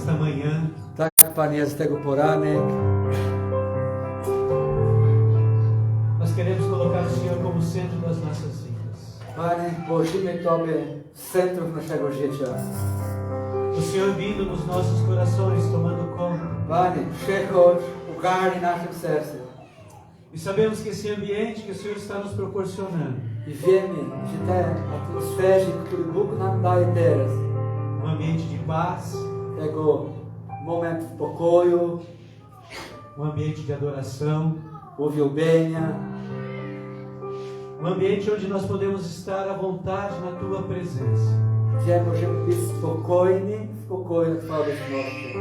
Nesta manhã, Tak, Panie, jest tego poranek. nós queremos colocar o Senhor como centro das nossas vidas. Panie, położymy Tobie w centrum naszego życia. O Senhor vindo nos nossos corações, tomando conta. Panie, przychodź, ugarnij naszym sercem. E sabemos que esse ambiente que o Senhor está nos proporcionando, I wiemy, że te atmosferze, który Bóg nam daje teraz, ambiente de paz, tego moment w pokoju, ambiente de adoração, uwielbienia, ambiente onde nós podemos estar à vontade na Tua presença. gdzie możemy być spokojni w pokoju Twojej obecności.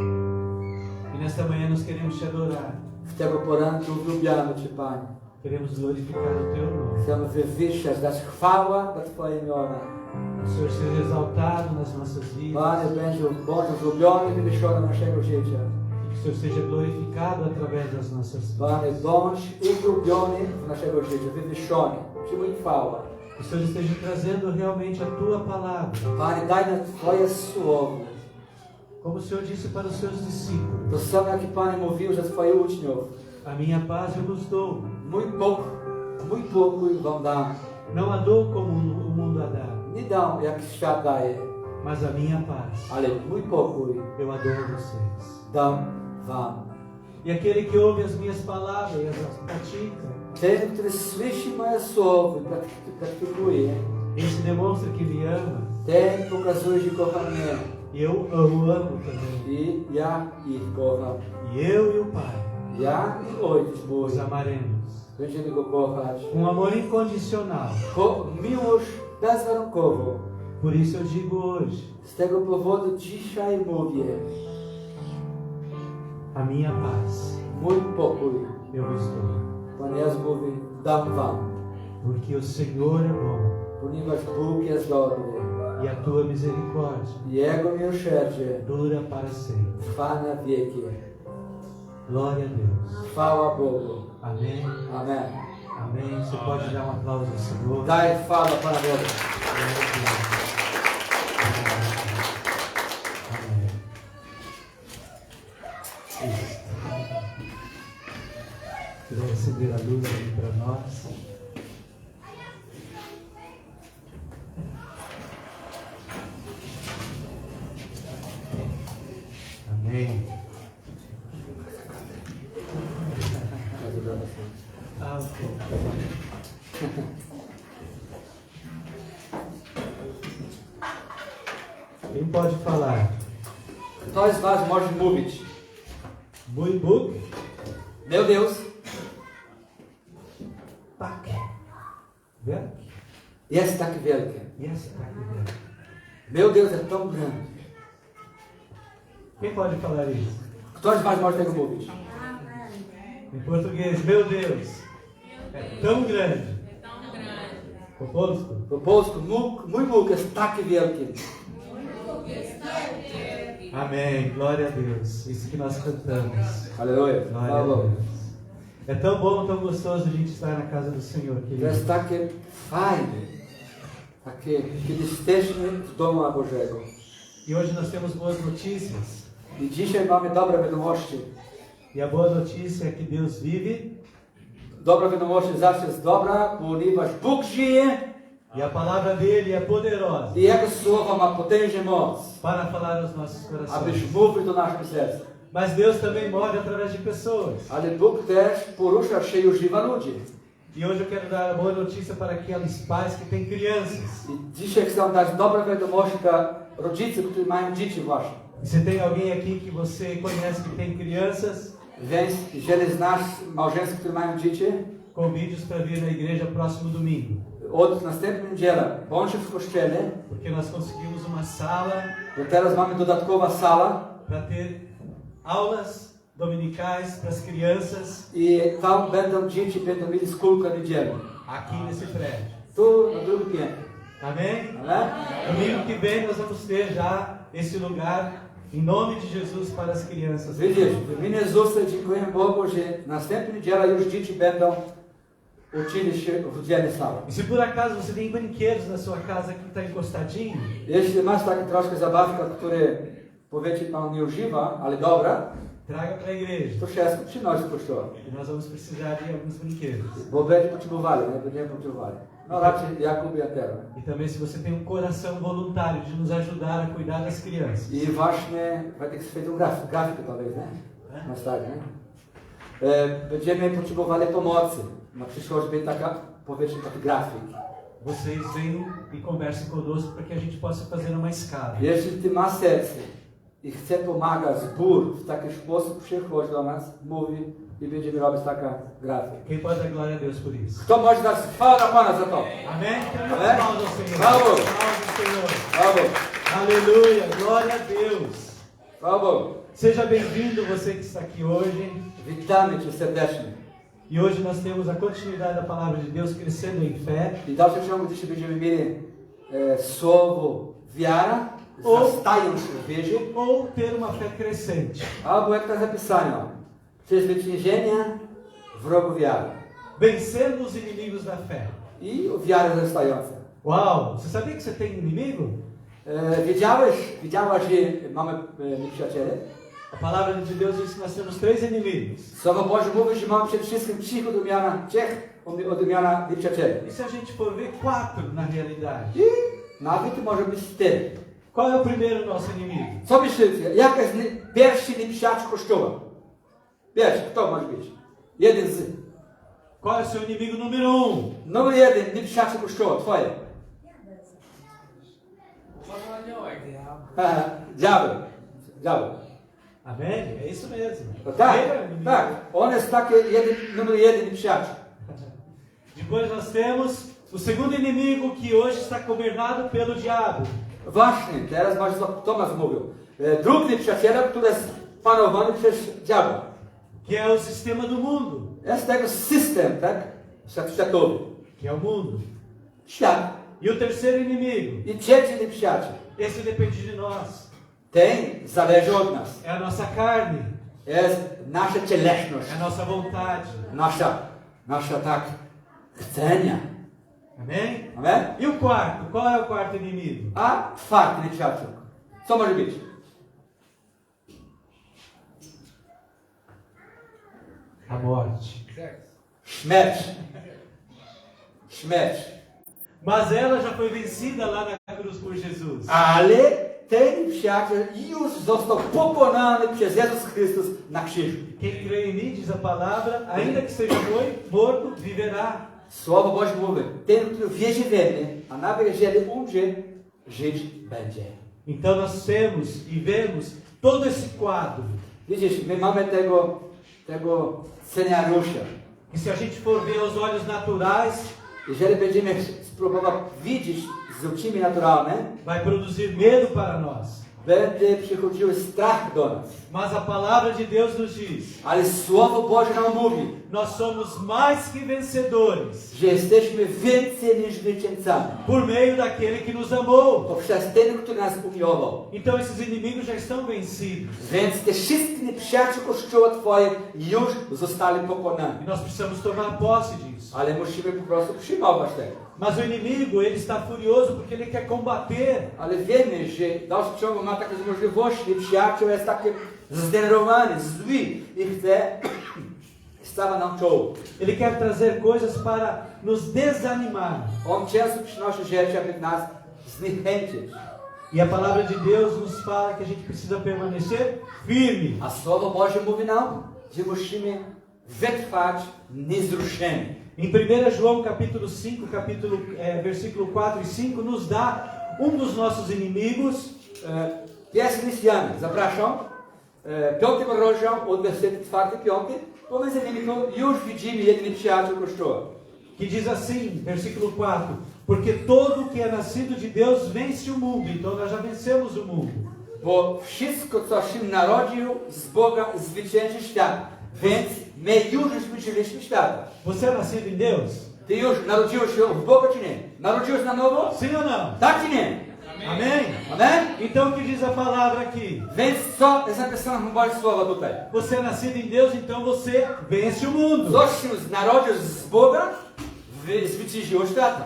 E nesta manhã nós queremos Te adorar, W tego poranku uwielbiamy Cię, Panie. queremos glorificar o Teu nome. Chcemy wywyższać, dać chwałę dla Twoje imiona. O Senhor seja exaltado nas nossas vidas. Panie, bądź uwielbiony i wywyższony naszego życia. E que o Senhor seja glorificado através das nossas Panie, vidas. bądź uwielbiony w naszego życia, wywyższony. Przyjmuj chwałę. Que o Senhor esteja trazendo realmente a Tua palavra. Panie, daj nam Twoje słowo. Como o Senhor disse para os Seus discípulos: To samo jak i Panie mówił, że Twoich uczniów. a minha paz eu vos dou. Mój pokój wam dam. Não a dou como o mundo a dá, Nie dam jak świat daje, mas a minha paz ale mój pokój eu a dou a vocês. dam wam. E aquele que ouve as minhas palavras e as pratica, Ten, który słyszy moje słowo i praktykuje, esse demonstra que me ama. ten pokazuje, że kocha mnie. E eu o amo também. I ja ich kocham. E eu e o Pai Ja i Ojciec mój os amaremos będziemy go kochać. com amor incondicional. Miłość bezwarunkową. Por isso eu digo hoje: Z tego powodu dzisiaj mówię, a minha paz mój pokój, eu vos dou. Pan Jezus mówi, dam wam. Porque o Senhor é bom Ponieważ Bóg jest dobry. e a tua misericórdia Jego miłosierdzie dura para sempre. trwa na wieki. Glória a Deus. Chwała Bogu. Amém. Amen. Amém. Você pode dar aplauso ao Senhor. Daj chwałę Panu Bogu. Amém. Isso. Queria acender a luz aqui para nós. Amém. Ah, ok. Quem pode falar? Kto z was może mówić? Mój Bóg? Meu Deus Tak. Wielki? jest tak wielki. Jest tak wielki. Meu Deus jest tão grande. Quem pode falar isso? Kto z was może tego mówić? Em português, meu Deus, é tão grande. Po polsku? Po polsku, mój Bóg jest tak wielki. Amém, glória a Deus. Isso que nós cantamos. Aleluja. Glória a Deus. É tão bom, tão gostoso a gente estar na casa do Senhor, To querido. jest takie fajne, takie, kiedy jesteśmy w domu Bożego. E hoje nós temos boas notícias. I dzisiaj mamy dobre wiadomości. E a boa notícia é que Deus vive Dobra wiadomość zawsze jest dobra, ponieważ Bóg żyje e a palavra dele é poderosa i Jego słowo ma potężną moc, para falar aos nossos corações. abyś mówił do naszych serc. Mas Deus também move através de pessoas. Ale Bóg też porusza się i używa ludzi. E hoje eu quero dar a boa notícia para aqueles pais que têm crianças. I dzisiaj chcę dać dobre wiadomości dla rodziców, którzy mają dzieci właśnie. E se tem alguém aqui que você conhece que tem crianças, Więc jeżeli znasz małżeństwo, które mają dzieci, convide-os para vir na igreja próximo domingo. od następnej niedzieli bądź w kościele, Porque nós conseguimos uma sala bo teraz mamy dodatkowa sala para ter aulas dominicais para as crianças i tam dzieci będą mieli szkółkę niedzielną. aqui nesse prédio. Tu na drugim piętrze. Amém? Ale? Domingo que vem nós vamos ter já esse lugar em nome de Jesus para as crianças. Widzisz, w imieniu Jezusa dziękuję Bogu, że następnej niedzieli już dzieci będą uczyli się w oddzielnej sali. E se por acaso você tem brinquedos na sua casa que está encostadinho, Jeśli masz takie troszkę zabawka, które powiecie Pan nie używa, ale dobra, traga para a igreja. to wszystko przynosi do kościoła. E nós vamos precisar de alguns brinquedos. Bo będzie potrzebowali, nie? Będziemy potrzebowali. No raczej Jakub i Antero. E também se você tem um coração voluntário de nos ajudar a cuidar das crianças. I właśnie, vai ter que ser feito grafikę talvez, nie? Mais tarde, nie? Będziemy potrzebowali pomocy. Na przyszłość będzie taka, powiedzmy, taki grafik. Vocês venham e conversem conosco para que a gente possa fazer uma escala. Jeśli ty masz serce i chce pomagać zbór w taki sposób, przychodź do nas, mówi i będziemy robić taka grafika. Quem pode dar glória a Deus por isso? Kto może dać chwałę na Pana za to? Amém? Então, Amém? palmas ao Senhor. Bravo. Palmas ao Senhor. Brawo, Aleluia. Glória a Deus. brawo. Seja bem-vindo você que está aqui hoje. Witamy Cię serdecznie. E hoje nós temos a continuidade da palavra de Deus crescendo em fé. I w dalszym ciągu dzisiaj będziemy mieli słowo wiara, O. zastając się w wierze, Ou ter uma fé crescente. albo jak to zapisano, przezwyciężenia wrogu wiary Vencendo os inimigos da fé. i wiarę zastającą. Uau! Você sabia que você tem inimigo? Wiedziałaś, że mamy nieprzyjaciele? A palavra de Deus diz que nós temos 3 inimigos. Słowo Boże mówi, że mamy przede wszystkim 3 odmiana, 3 odmiana nieprzyjacieli. E se a gente for ver 4 na realidade? I nawet może być 4. Qual é o primeiro nosso inimigo? Co myślicie? Jaka jest pierwszy nieprzyjaciel Kościoła? Pierwszy, kto może być? Jeden z. Qual é o seu inimigo número 1? Numer 1 nieprzyjaciel Kościoła, twoje. Diabeł. Diabeł. Amém? É isso mesmo. Tak, Ele é o inimigo. tak. On jest taki numer 1 nieprzyjaciel. Depois nós temos o segundo inimigo que hoje está governado pelo diabo. Właśnie, teraz właśnie co Tomasz mówił. Drugi nieprzyjaciel, który jest panowany przez diabła. Que é o sistema do mundo. Jest tego system, tak? Światowy. Que é o mundo. Świat. E o terceiro inimigo. I trzeci nieprzyjaciel. Esse depende de nós. Ten zależy od nas. É a nossa carne. Jest nasza cielesność. É a nossa vontade. Nasza tak chcenia. Amém? Amen? E o quarto? Qual é o quarto inimigo? A czwarty nieprzyjaciel. Co może być? A morte. Śmierć. Śmierć. Mas ela já foi vencida lá na cruz por Jesus. Ale ten przyjaciel już został pokonany przez Jezus Chrystus na krzyżu. Quem crê em mim, diz a palavra, ainda que seja morto, viverá. Słowo Boże mówi, ten, który wierzy we mnie, a nawet jeżeli umrze, żyć będzie. Então nós temos e vemos todo esse quadro. Widzisz, my mamy tego scenariusza. E se a gente for ver aos olhos naturais, Jeżeli będziemy spróbować widzieć z oczami naturalnymi, vai produzir medo para nós. będzie przychodził strach do nas. Mas a palavra de Deus nos diz: Ale Słowo Boże nam mówi, nós somos mais que vencedores że jesteśmy więcej niż zwycięzcami. por meio daquele que nos amou. Poprzez ten, który nas umiłował. Então esses inimigos já estão vencidos. Więc te wszystkie nieprzyjaciół Kościoła Twoje już zostali pokonani. E nós precisamos tomar posse disso. Ale musimy po prostu przyjmować tego. Mas o inimigo, ele está furioso porque ele quer combater. Ale wiemy, że w dalszym ciągu ma takie możliwości. Nieprzyjaciół jest taki zdenerwowany, zły i chce stawia nam czoło. Ele quer trazer coisas para nos desanimar. On często przynosi rzeczy, aby nas zniechęcić. E a palavra de Deus nos fala que a gente precisa permanecer firme. A Słowo Boże mówi nam, że musimy wytrwać niezruszeni. Em 1 João capítulo 5, versículo 4 e 5, nos dá dos nossos inimigos. Pierwszy list Jana, zapraszam. 5 rozdział od wersetu 4-5. Pomiędzy nimi już widzimy jeden przyjaciół Kościoła. Que diz assim, versículo 4: porque todo que é nascido de Deus vence o mundo. Então nós já vencemos o mundo. Bo wszystko, co się narodził z Boga, zwycięży świat. Więc my już zwyciężyliśmy świata. Você é nascido em Deus? Ty już narodziłeś się w Boga, czy nie? Narodziłeś na nowo? Sim ou não? Tak czy nie? Amém? Amen? Então o que diz a palavra aqui? Więc co jest napisane w Boże Słowa tutaj? Você é nascido em Deus, então você vence o mundo. Coś się narodził z Boga, zwyciężyło świata.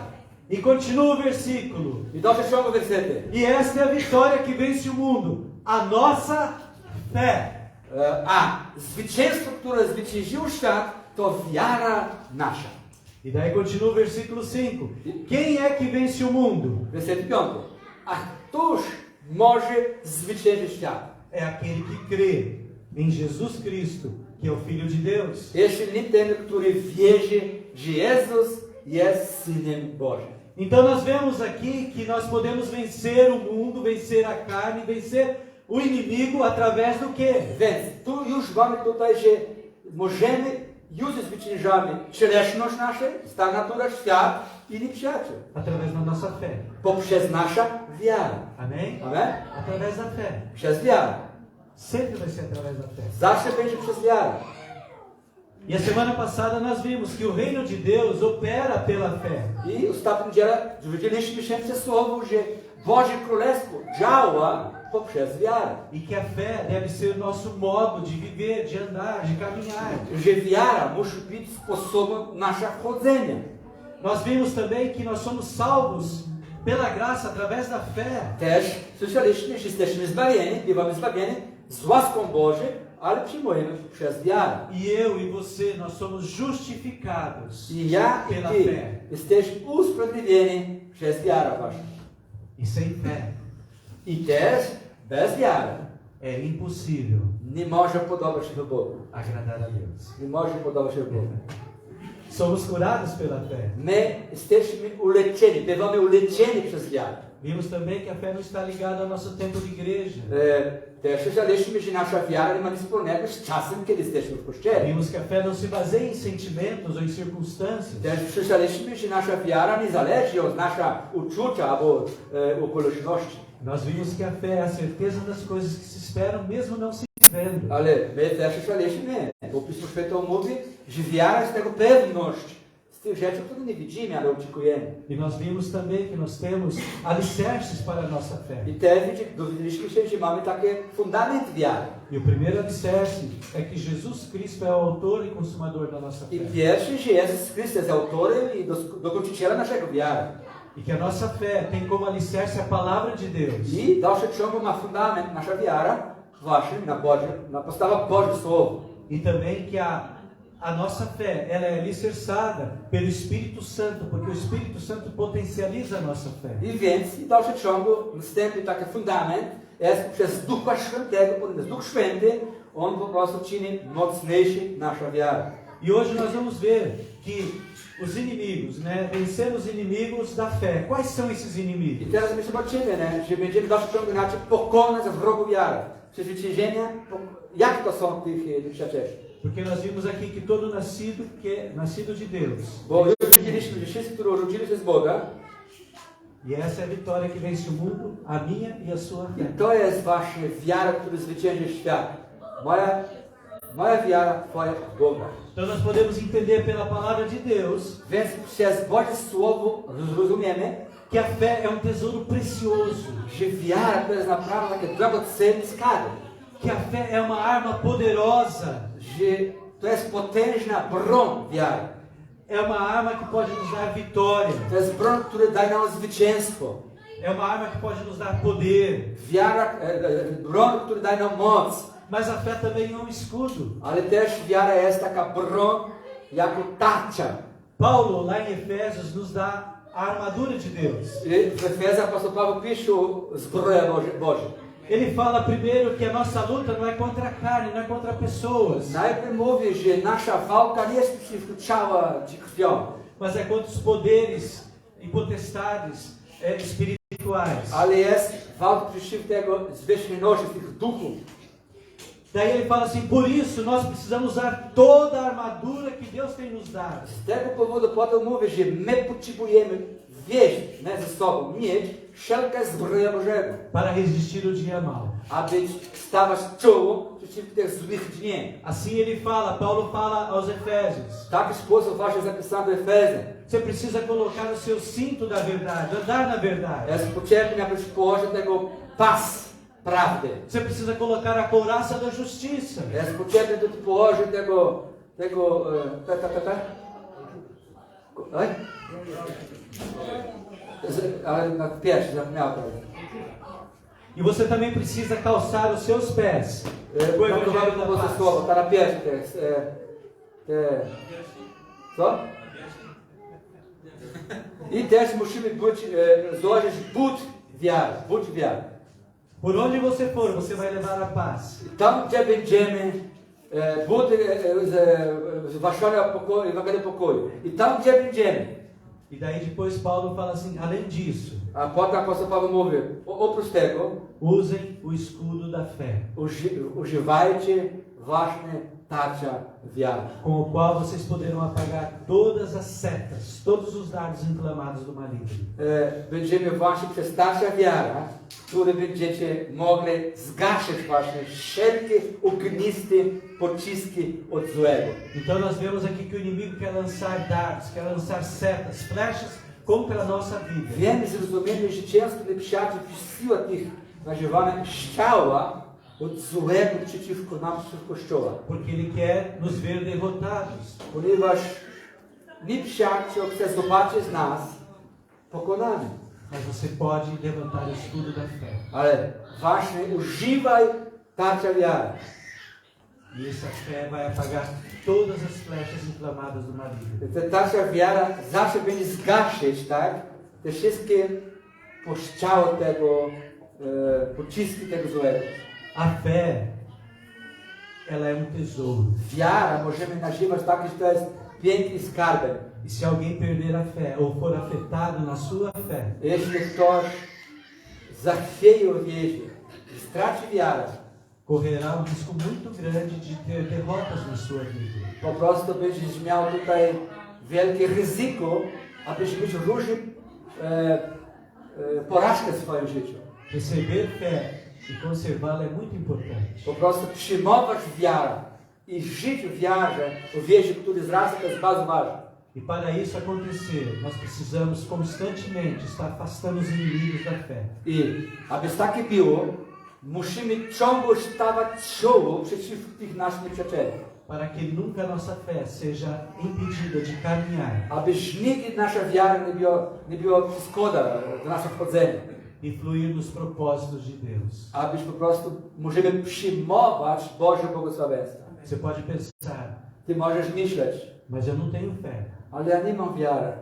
E continua o versículo. I dalsze ciągu wersety. E esta é a vitória que vence o mundo, a nossa fé. A zwycięstwo, które zwyciężyło świat, to wiara nasza. E daí continua o versículo 5. Quem é que vence o mundo? Wersety 5. A któż może zwyciężyć świat? É aquele que crê em Jesus Cristo, que é o Filho de Deus. Jeśli ten, który wierzy, że Jezus jest Synem Bożym. Então nós vemos aqui que nós podemos vencer o mundo, vencer a carne, vencer o inimigo através do quê? Więc tu już mamy tutaj, że możemy już zwyciężamy cielesność naszą, stan natura, świat i nieprzyjaciół. Através da nossa fé. Poprzez nasza wiara. Amém? Amen? Através da fé. Przez wiarę. Sempre vai ser através da fé. Zawsze będzie przez wiarę. E a semana passada nós vimos que o reino de Deus opera pela fé. I ostatnio niedzielę widzieliśmy się przez słowo, że Boże Królestwo działa poprzez wiarę. E que a fé deve ser o nosso modo de viver, de andar, de caminhar. Że wiara musi być sposobem naszego chodzenia. Nós vimos também que nós somos salvos pela graça através da fé. Też słyszeliśmy, że jesteśmy zbawieni, bywamy zbawieni z łaską Bożą, ale przyjmujemy przez wiarę. E eu e você, nós somos justificados I ja i pela ty fé. jesteśmy usprawiedliwieni przez wiarę waszą. E sem fé I też bez wiary é impossível nie może podobać się do Bogu. agradar a Deus. Nie może podobać się do Bogu. Somos curados pela fé. My jesteśmy uleczeni, bywamy uleczeni przez wiarę. Vimos também que a fé não está ligada ao nosso tempo de igreja. Też słyszeliśmy, że nasza wiara nie ma nic wspólnego z czasem, kiedy jesteśmy w kościele. Vimos que a fé não se baseia em sentimentos ou em circunstâncias. Też słyszeliśmy, że nasza wiara nie zależy od naszego uczucia albo okoliczności. Nós vimos que a fé é a certeza das coisas que se esperam, mesmo não se vendo. Ale my też słyszeliśmy, bo Pismo Święte mówi, że wiara jest tego pewność z tych rzeczy, które nie widzimy, ale oczekujemy. E nós vimos também que nós temos alicerces para a nossa fé. I też dowiedzieliśmy się, że mamy taki fundament wiary. E o primeiro alicerce é que Jesus Cristo é o autor e consumador da nossa I fé. pierwszy, że Jezus Chrystus jest autorem i dokończycielem naszego wiary. E que a nossa fé tem como alicerce a palavra de Deus. I w dalszym ciągu ma fundament nasza wiara właśnie na podstawie Boże Słowo. E também que a nossa fé ela é alicerçada pelo Espírito Santo, porque o Espírito Santo potencializa a nossa fé. I więc w dalszym ciągu następny taki fundament jest przez Ducha Świętego, ponieważ Duch Święty, On po prostu czyni mocniejszy naszą wiarę. E hoje nós vamos ver que os inimigos, né? Vencer os inimigos da fé. Quais são esses I inimigos? teraz my zobaczymy, że będziemy w dalszym ciągu inaczej pokonać wrogów wiary. Przezwyciężenia, jak to są tych rzeczy? Porque nós vimos aqui que todo nascido de Deus. Bo już widzieliśmy, że wszyscy, którzy urodzili się z Boga, E essa é a vitória que vence o mundo, a minha e a sua i fé. to jest właśnie wiara, która zwycięży świat. Moja wiara, Twoja w Boga. Então nós podemos entender pela palavra de Deus Więc przez Boże Słowo zrozumiemy, que a fé é um tesouro precioso, że wiara to jest naprawdę taki drogocenny skarb. que a fé é uma arma poderosa, Że to jest potężna broń wiary. é uma arma que pode nos dar vitória, To jest broń, która daje nam zwycięstwo. é uma arma que pode nos dar poder, Wiara, broń, która daje nam moc. mas a fé também é um escudo. Ale też wiara jest taka broń, jako tarcza. Paulo, lá em Efésios, nos dá a armadura de Deus. I w Efezach apostoł Paweł pisze o zbroję Boże. Ele fala primeiro que a nossa luta não é contra a carne, não é contra pessoas, Najpierw mówi, że nasza walka nie jest przeciwko ciała czy krwią, mas é contra os poderes e potestades espirituais. ale jest walka przeciwko tego zwierzchności tych duchów. Daí ele fala assim, por isso nós precisamos usar toda a armadura que Deus tem nos dado. Z tego powodu Paweł mówi, że my potrzebujemy wieść ze sobą, mieć wszelką zbroję Bożego, Para resistir o dia mau. aby stawać czoło przeciwko tych złych dni. Assim ele fala, Paulo fala aos Efésios. W taki sposób właśnie zapisano w Efezach. Você precisa colocar o seu cinto da verdade, andar na verdade. Jest potrzebny, aby położyć tego pas prawdy. Você precisa colocar a couraça da justiça. Jest potrzebny do położyć tego Oj? Ale na pierwszy zapomniał to. E você também precisa calçar os seus pés. O Evangelho Nakowały da po paz. słowo, ta pierwsze to jest. Co? I też musimy złożyć but wiary. But wiary. Por onde você for, você vai levar a paz. Tam, gdzie będziemy, but zwłaszcza Ewangelii pokoju. I tam, gdzie będziemy. E daí depois Paulo fala assim, além disso, A potem apóstol Paweł mówi, oprócz tego, usem o escudo da fé, używajcie właśnie tarcza wiary. com o qual vocês poderão apagar todas as setas, todos os dardos inflamados do maligno. Będziemy właśnie przez tarczę wiara, które będziecie mogli zgasić właśnie wszelkie ogniste pociski od złego. Então nós vemos aqui que o inimigo quer lançar dardos, quer lançar setas, flechas contra a nossa vida. Wiemy, zrozumiemy, że często nieprzyjaciół siła tych nazywanych strzała od złego przeciwko nam, przeciwko Kościoła. Porque ele quer nos ver derrotados. Ponieważ nieprzyjaciół chce zobaczyć nas pokonani. Mas você pode levantar o escudo da fé. Ale właśnie używaj tarcza wiary. E essa fé vai apagar todas as flechas inflamadas do maligno. Ta tarcza wiara zawsze będzie zgasić, tak? Te wszystkie postrzały tego, pociski tego złego. A fé, ela é tesouro. Wiara możemy nazywać tak, że to jest piękny skarbem. E se alguém perder a fé ou for afetado na sua fé, Jeśli ktoś zachwieje o wierze i straci wiarę, correrá um risco muito grande de ter derrotas na sua vida. po prostu będziesz miał tutaj wielkie ryzyko, abyś mieć różne porażkę w swoim życiu. Receber fé e conservá-la é muito importante. Po prostu przyjmować wiarę i żyć w wiarze, o wierze, który zrasta, to jest bardzo ważne. E para isso acontecer, nós precisamos constantemente estar afastando os inimigos da fé. I aby takie było, musimy ciągle stawać czoło przeciwko tych naszych nieprzyjacieli. Para que nunca nossa fé seja impedida de caminhar Aby nigdy nasza wiara nie była przeszkoda do naszego chodzenia. e fluir nos propósitos de Deus. Abyś po prostu możemy przyjmować Boże błogosławieństwo. Você pode pensar, Ty możesz myśleć, mas eu não tenho fé. ale ja nie mam wiary.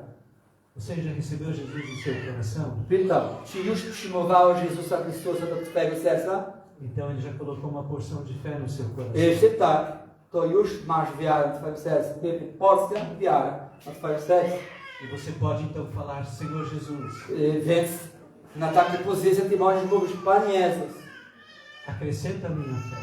Você já recebeu Jesus no seu coração? Pytam, czy już przyjmowałeś Jezusa Chrystusa do twojego serca? Então ele já colocou uma porção de fé no seu coração. Jeśli tak, to już masz wiarę w twoim sercu. Ty porcja wiary na twoim sercu. E você pode então falar, Senhor Jesus, Więc na takiej pozycji ty możesz mówić, Panie Jezus, acrescenta a minha fé.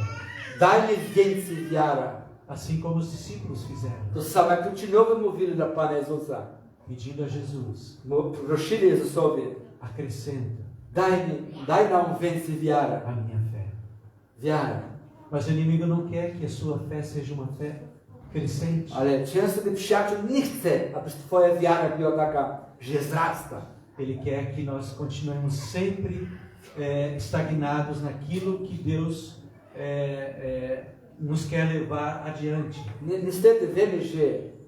daj mi więcej wiary. Assim como os discípulos fizeram, To samo jak uczniowie mówili dla Pana Jezusa. pedindo a Jesus, Prosili Jezusowi, acrescenta daj nam więcej wiary. a minha fé. Wiary. Mas o inimigo não quer que a sua fé seja uma fé crescente. Ale często ten przyjaciół nie chce, aby twoja wiara była taka, że wzrasta. Ele quer que nós continuemos sempre estagnados naquilo que Deus nos quer levar adiante. Niestety wiemy, że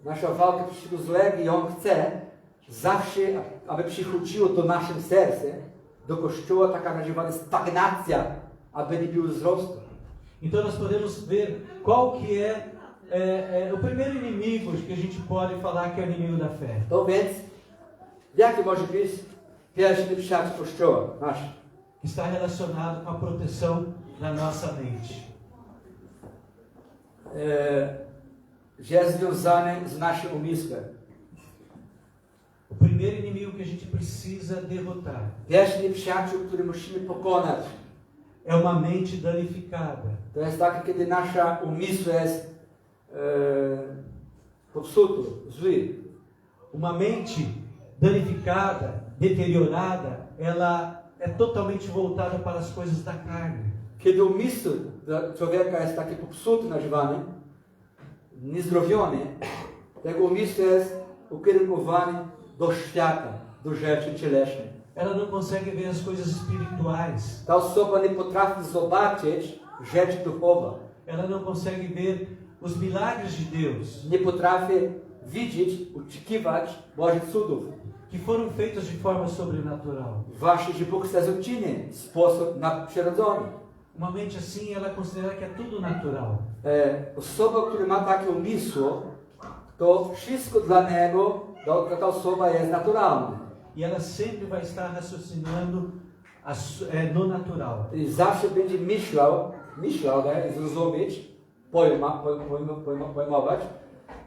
nasza walka przeciwko złego i on chce zawsze, aby przychodziło do naszego serca, do Kościoła taka nazywana stagnacja, aby nie było wzrostu. Então nós podemos ver qual que é o primeiro inimigo que a gente pode falar que é o inimigo da fé. To więc, jaki może być pierwszy przyjaciół Kościoła nasz? Que está relacionado com a proteção da nossa mente. Że jest związany z naszym umysłem. O primeiro inimigo que a gente precisa derrotar Pierwszy przyjaciół, który musimy pokonać, é uma mente danificada. to jest takie, kiedy nasza umysł jest popsuty, zły. Uma mente danificada, deteriorada, ela é totalmente voltada para as coisas da carne. Kiedy umysł człowieka jest taki popsuty nazywany, niezdrowiony, tego umysł jest ukierunkowany do świata, do rzeczy cielesnych. Ela não consegue ver as coisas espirituais. Ta osoba nie potrafi zobaczyć rzeczy duchowe. Ela não consegue ver os milagres de Deus. Nie potrafi widzieć, oczekiwać Bożych cudów. que foram feitos de forma sobrenatural. Wasze Bóg chce uczynić w sposób nadprzyrodzony. Uma mente assim, ela considera que é tudo natural. Osoba, która ma takie umysł, to wszystko dla niego, dla ta osoba jest naturalne. E ela sempre vai estar raciocinando no natural. I zawsze będzie myślał, zrozumieć, pojmować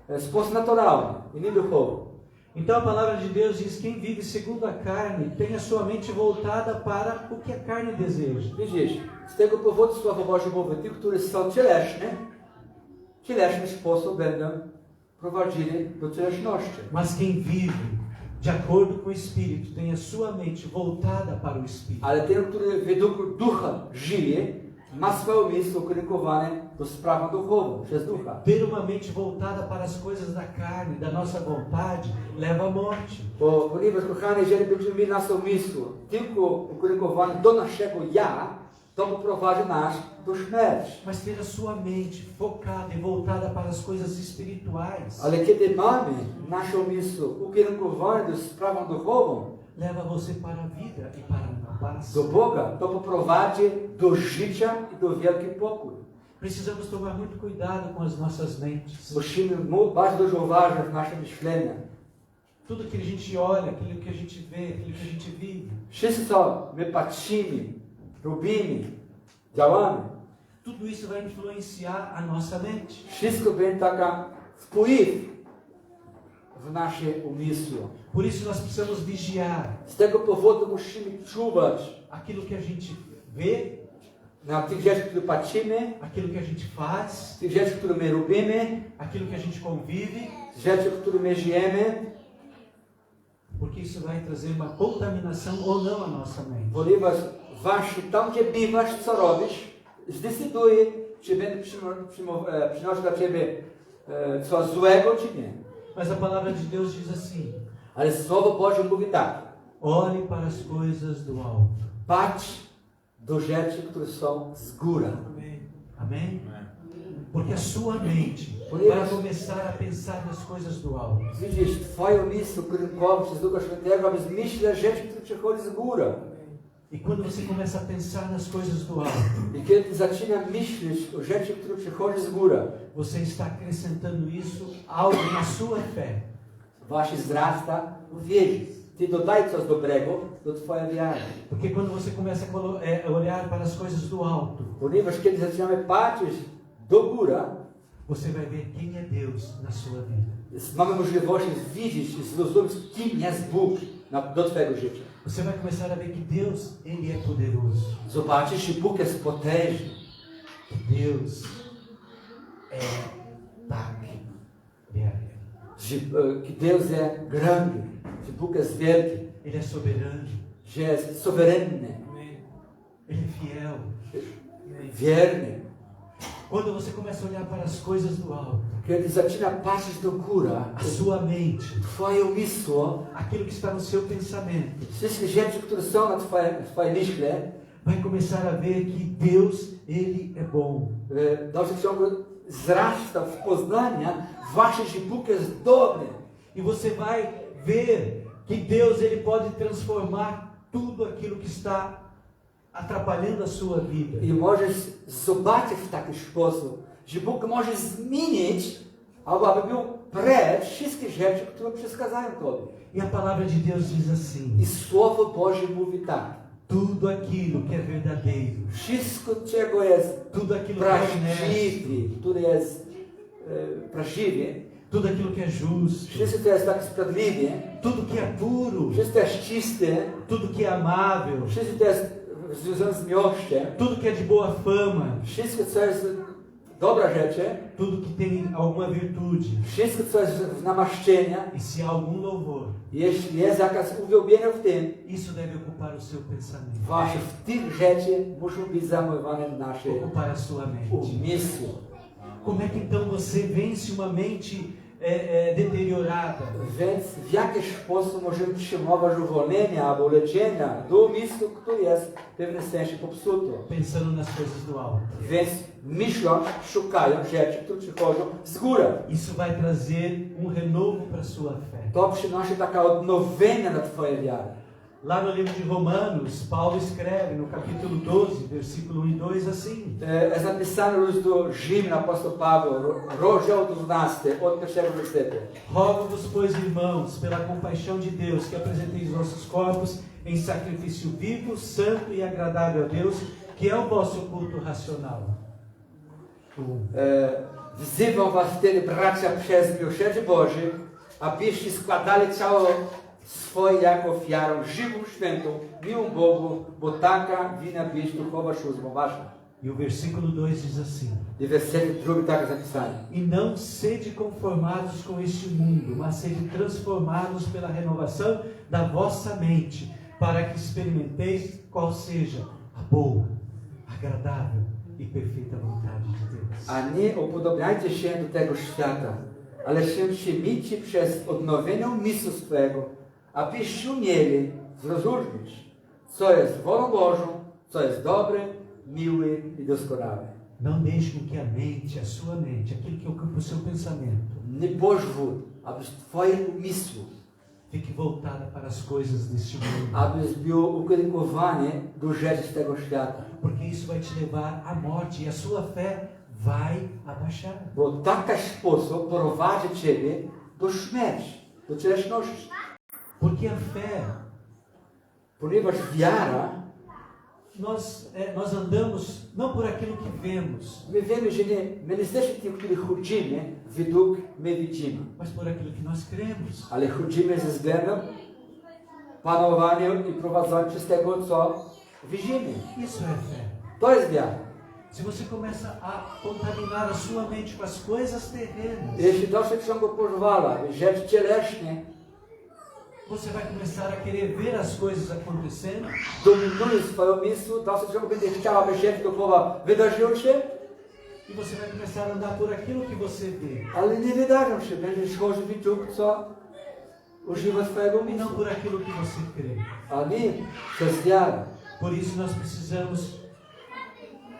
w sposób naturalny i nie duchowy. Então a palavra de Deus diz: quem vive segundo a carne tem a sua mente voltada para o que a carne deseja. Widzisz, z tego powodu Słowo Boże mówi, tych, którzy są cieleśni, w cieleśny sposób będą prowadzili do cieleszności. Mas quem vive de acordo com o Espírito tem a sua mente voltada para o Espírito. Ale ten, który według ducha żyje, ma swoje umysł ukierunkowany do spraw duchowych, przez ducha. Ter uma mente voltada para as coisas da carne, da nossa vontade, leva à morte. Ponieważ, kochani, jeżeli będziemy mieli nasz umysł tylko ukierunkowany do naszego ja, to poprowadzi nas do śmierci. Mas ter a sua mente focada e voltada para as coisas espirituais Ale kiedy mamy nasz umysł ukierunkowany do spraw duchowych, leva você para a vida e para a paz. do Boga, to poprowadzi do życia i do wielkiego pokoju. Precisamos tomar muito cuidado com as nossas mentes. Musimy bardzo dużo uważać w naszym myśleniu. Tudo que a gente olha, aquilo que a gente vê, aquilo que a gente vive, Wszystko, co my patrzymy, robimy, działamy, tudo isso vai influenciar a nossa mente. wszystko będzie taka wpływ w nasze umysły. Por isso nós precisamos vigiar Z tego powodu musimy czuwać aquilo que a gente vê, na tych rzeczy, które patrzymy, aquilo que a gente faz, tych rzeczy, które my robimy, aquilo que a gente convive, rzeczy, które my żyjemy, porque isso vai trazer uma contaminação ou não à nossa mente. ponieważ tam, gdzie bywasz, co robisz, zdecyduje, czy będzie przynosił dla ciebie coś złego, czy nie. Mas a palavra de Deus diz assim: Ale Słowo Boże mówi tak: olhe para as coisas do alto. patrz do rzeczy, które są z góry. Amém? Porque a sua mente Porque vai começar a pensar nas coisas do alto. Widzisz, twoje umysł ukierunkował przez Ducha Świętego, aby myśleć rzeczy, które przychodzą z góry. E quando você começa a pensar nas coisas do alto, I kiedy zaczyna myśleć o rzeczy, które przychodzą z góry, você está acrescentando isso algo na sua fé. właśnie wzrasta w wierze. Ty dodaj coś dobrego do twojej wiary. Porque quando você começa a olhar para as coisas do alto, Ponieważ kiedy zaczynamy patrzeć do góry, você vai ver quem é Deus na sua vida. mamy możliwość widzieć i zrozumieć, kim jest Bóg do twojego życia. Você vai começar a ver que Deus, Ele é poderoso. Zobaczysz, że Bóg jest potężny. Que Deus é tak wielki. Że Deus jest grande, że Bóg jest wielki, Ele é soberano. że jest suwerenny, Ele é fiel. wierny. Quando você começa a olhar para as coisas do alto, Kiedy zaczyna patrzeć do góry, a sua mente, twoje umysł, aquilo que está no seu pensamento, wszystkie rzeczy, które są na twojej myśle, vai começar a ver que Deus, Ele é bom. w dalszym ciągu wzrasta w poznania wasze, że Bóg jest dobry. E você vai ver que Deus, Ele pode transformar tudo aquilo que está atrapalhando a sua vida. I możesz zobaczyć w taki sposób, że Bóg może zmienić, albo aby był precz wszystkie rzeczy, które przeszkadzają tobie. E a palavra de Deus diz assim: I Słowo Boże mówi tak: tudo aquilo que é verdadeiro, wszystko, czego jest tudo aquilo que é honesto, prawdziwe, które jest prawdziwe, tudo aquilo que é justo, wszystko, co jest tak sprawiedliwe, tudo que é puro, wszystko jest czyste, tudo que é amável, wszystko, co jest związane z miłością, tudo que é de boa fama, wszystko, co jest dobra rzeczy, tudo que tem alguma virtude, wszystko, co jest w namaszczenia, e se há algum louvor, jeśli jest jakaś uwielbienie w tym, isso deve ocupar o seu pensamento, właśnie w tych rzeczy muszą być zajmowane nasze ocupar a sua mente. umysły. Como é que então você vence uma mente deteriorada. Więc w jaki sposób możemy przyjmować uwolnienia albo leczenia do umysłu, który jest w pewnym sensie popsuty. Pensando nas coisas do alto. Więc myślą, szukają rzeczy, które przychodzą z góry. Isso vai trazer renovo para a sua fé. To przynosi taka odnowienie na twoje wiary. Lá no livro de Romanos, Paulo escreve no capítulo 12, versículo 1 e 2 assim. Jest napisane w liście do Rzymian, apóstolo Paweł, rozdział 12, od pierwszego wersetu. Rogo-vos, pois, irmãos, pela compaixão de Deus, que apresenteis os vossos corpos em sacrifício vivo, santo e agradável a Deus, que é o vosso culto racional. Wzywam was wtedy, bracia, przez miłosierdzie Boże, abyście składali ciało swoje jako ofiarę żywą, świętą, miłą Bogu, bo taka winna być duchowa służba wasza. E o versículo 2 diz assim: I werset drugi tak jest napisane. E não sede conformados com este mundo, mas sede transformados pela renovação da vossa mente, para que experimenteis qual seja a boa, agradável e perfeita vontade de Deus. A nie upodobniajcie się do tego świata, ale się przymijcie przez odnowienie umysłu swego, abyście umieli zrozumieć, co jest wolą Bożą, co jest dobre, miłe i doskonałe. Não deixe com que a mente, a sua mente, aquilo que ocupa o seu pensamento, Nie pozwól, aby twoje umysły, fique voltada para as coisas deste mundo, aby było ukierunkowanie do rzeczy z tego świata. porque isso vai te levar à morte e a sua fé vai abaixar. Bo taki sposób prowadzi ciebie do śmierci, do cielesności. Porque a fé, Ponieważ wiara, nós andamos não por aquilo que vemos, my wiemy, że my nie jesteśmy tym, którzy chodzimy według my widzimy, mas por aquilo que nós cremos. ale chodzimy ze względem panowania i prowadzenia przez tego, co widzimy. Isso é fé. To jest wiara. Se você começa a contaminar a sua mente com as coisas terrenas, Jeśli to się ciągle pozwala, rzecz cieleśnie você vai começar a querer ver as coisas acontecendo, dominuje swoją umysł, to się ciągle będzie chciał, aby rzecz duchowa wydarzyła się, e você vai começar a andar por aquilo que você vê, ale nie wydarzą się. Będziesz chodził według, co używa swojego e não umysłu. por aquilo que você crê. A nie przez wiarę. Por isso nós precisamos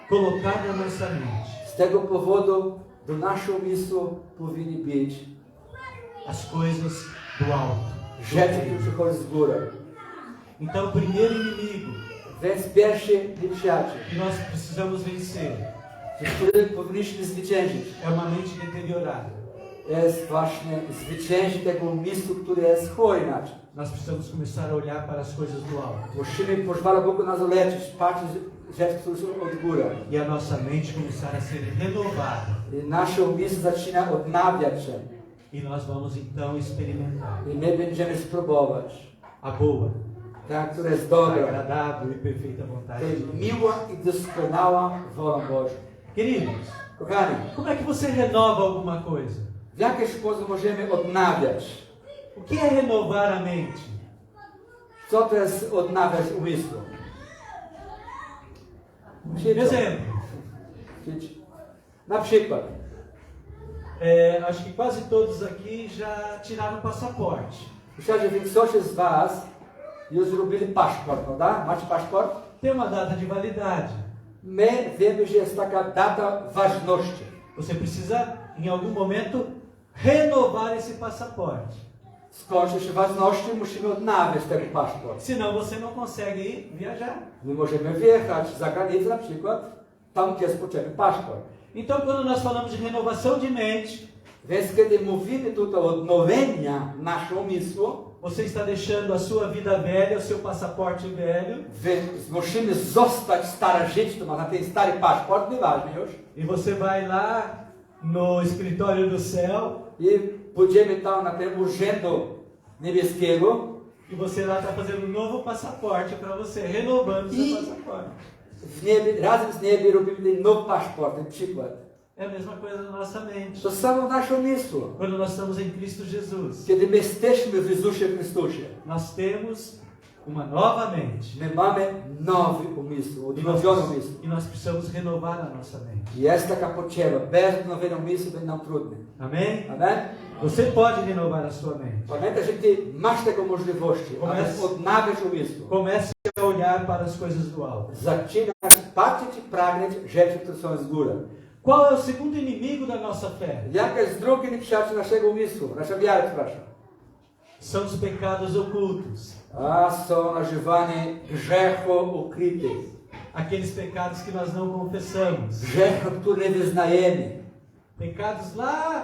colocar na nossa mente Z tego powodu do naszego umysłu powinny być as coisas do alto. rzeczy, które przychodzą z góry. Então, o primeiro inimigo Więc pierwszy nieprzyjaciel, que nós precisamos vencer który powinniśmy zwyciężyć, é uma mente deteriorada. jest właśnie zwyciężyć tego umysłu, który jest chory inaczej. Nós precisamos começar a olhar para as coisas do alto Musimy pozwalać Bogu nas uleczyć, patrzeć rzeczy, które są od góry. e a nossa mente começar a ser renovada. I nasze umysł zaczyna odnawiać się. E nós vamos então experimentar I my będziemy spróbować a boa, ta, która jest a dobra, agradável e perfeita vontade de Deus. miła i doskonała wola Boża. Queridos, Kochani, como é que você renova alguma coisa? w jaki sposób możemy odnawiać? O que é renovar a mente? Co to jest odnawiać umysłu? Exemplo, Na przykład, acho que quase todos aqui já tiraram passaporte. myślę, że większość z Was już zrobili paszport, prawda? Macie paszport? Tem uma data de validade. My wiemy, że jest taka data ważności. Você precisa, em algum momento, renovar esse passaporte. Skończy się ważności, musimy odnawiać ten paszport. Senão você não consegue ir viajar. My możemy wjechać za granicę na przykład, tam gdzie jest potrzebny paszport. Então, quando nós falamos de renovação de mente, Więc kiedy mówimy tutaj o odnowienia naszego umysłu, você está deixando a sua vida velha, o seu passaporte velho, więc musimy zostać stare życie, to ma na ten stary paszport, nieważne już, e você vai lá no escritório do céu, i pójdziemy tam na ten urzędu niebieskiego e você lá está fazendo um novo passaporte para você, renovando seu passaporte. w niebie, razem z niebie robimy ten nowy paszport, ten przykład. É a mesma coisa na nossa mente. To samo w naszym umysłu. Quando nós estamos em Cristo Jesus, Kiedy my jesteśmy w Jezusie Chrystusie, nós temos uma nova mente. My mamy nowy umysł, odnowiony umysł. E nós precisamos renovar a nossa mente. Jest taka potrzeba. Bez odnowienia umysłu będzie nam trudno. Amém? Amen? Você pode renovar a sua mente. Pamiętaj, że ty masz tego możliwości, aby odnawiać umysł. Comece a olhar para as coisas do alto. Zaczynasz patrzeć i pragnąć rzeczy, które są z góry. Qual é o segundo inimigo da nossa fé? Jaka jest drugi nieprzyjaciel naszego umysłu, nasza wiara, przepraszam? São os pecados ocultos. A są nazywane grzechu ukrytych. Aqueles pecados que nós não confessamos. Grzechu, który nie wyznajemy. Pecados lá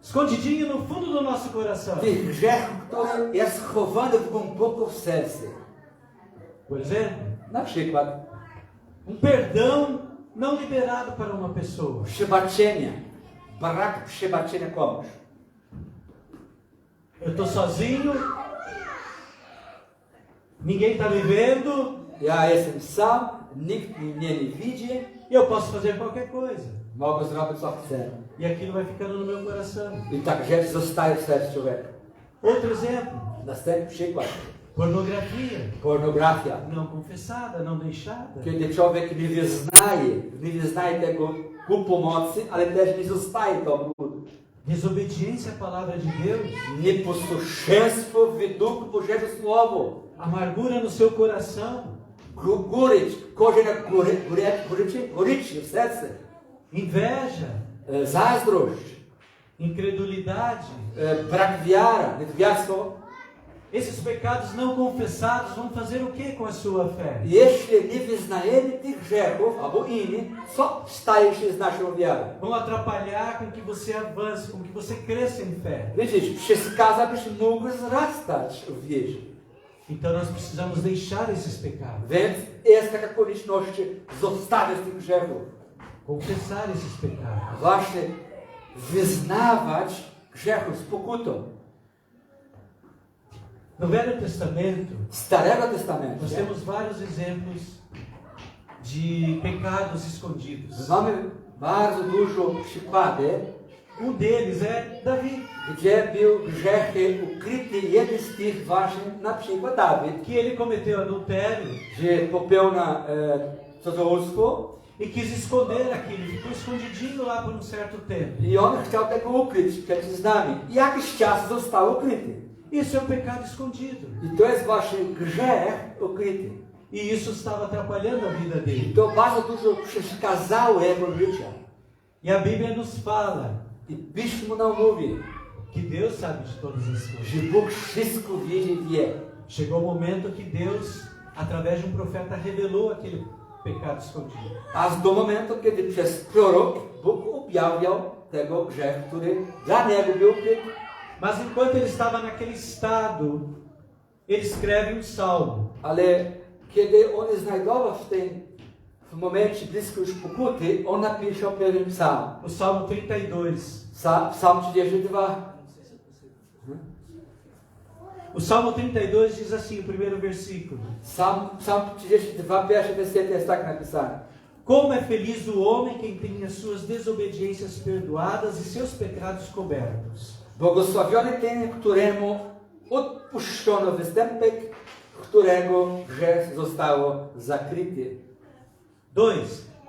escondidinho no fundo do nosso coração. Tych grzechów, który jest schowany głęboko w sercu. Por exemplo, Na przykład perdão não liberado para uma pessoa. przebaczenia. Brak przebaczenia komuś. Eu estou sozinho, ninguém está me vendo, Ja jestem sam, nikt mnie nie widzi, e eu posso fazer qualquer coisa. mogę zrobić co chcę. E aquilo vai ficando no meu coração. I tak rzecz zostaje w sercu człowieka. Outro exemplo, Następny przykład. pornografia. Pornografia. Não confessada, não deixada. Kiedy człowiek nie wyznaje tego ku pomocy, ale też nie zostaje to brudu. Desobediência à palavra de Deus. Nieposłuszeństwo według Bożego Słowa. Amargura no seu coração. Gorycz, korzenia goryczy w sercu. Inveja. Zazdrość, Incredulidade. brak wiara, niewiarstwo. Esses pecados não confessados vão fazer o que com a sua fé? Jeśli nie wyznajemy tych grzechów, albo innych, co staje się z naszą wiarą? Vão atrapalhar com que você avance, com que você cresça em fé. Widzisz, przeszkadza, byś mógł wzrastać w wierze. Então nós precisamos deixar esses pecados. Więc jest taka konieczność zostawiać tych grzechów. Confessar esses pecados. Właśnie wyznawać grzechów z pokutą. No Velho Testamento, Starego Testamentu nós temos vários exemplos de pecados escondidos. mamy bardzo dużo przykładów, Deles é Davi, gdzie był grzechy ukryty. Jeden z tych właśnie, na przykład Dawid, que ele cometeu adultério że popełnia cudzołóstwo e quis esconder aquilo, ficou escondidinho lá por um certo tempo. i on chciał tego ukryć przed nami. Jakiś czas został ukryty. Isso é um pecado escondido. I to jest właśnie grzech ukryty. E isso estava atrapalhando a vida I dele. to bardzo dużo przeszkadzało jego życia. E a Bíblia nos fala I Pismo nam mówi, que Deus sabe de todas as coisas. że Bóg wszystko widzi i wie. Chegou o momento que Deus, através de um profeta, revelou aquele pecado escondido. Aż do momentu, kiedy przez prorok Bóg objawiał tego grzech, który dla niego był ukryty. Mas enquanto ele estava naquele estado, ele escreve um salmo. Ale kiedy on znajdował w tym momencie blisko już pokuty, on napisał pewien psalm. O Salmo 32. Psalm 32. O Salmo 32 diz assim, o primeiro versículo. Psalm 32, pierwszy werset jest tak napisany. Como é feliz o homem quem tem as suas desobediências perdoadas e seus pecados cobertos. Błogosławiony ten, któremu odpuszczono występek, którego grzech zostało zakryty. 2.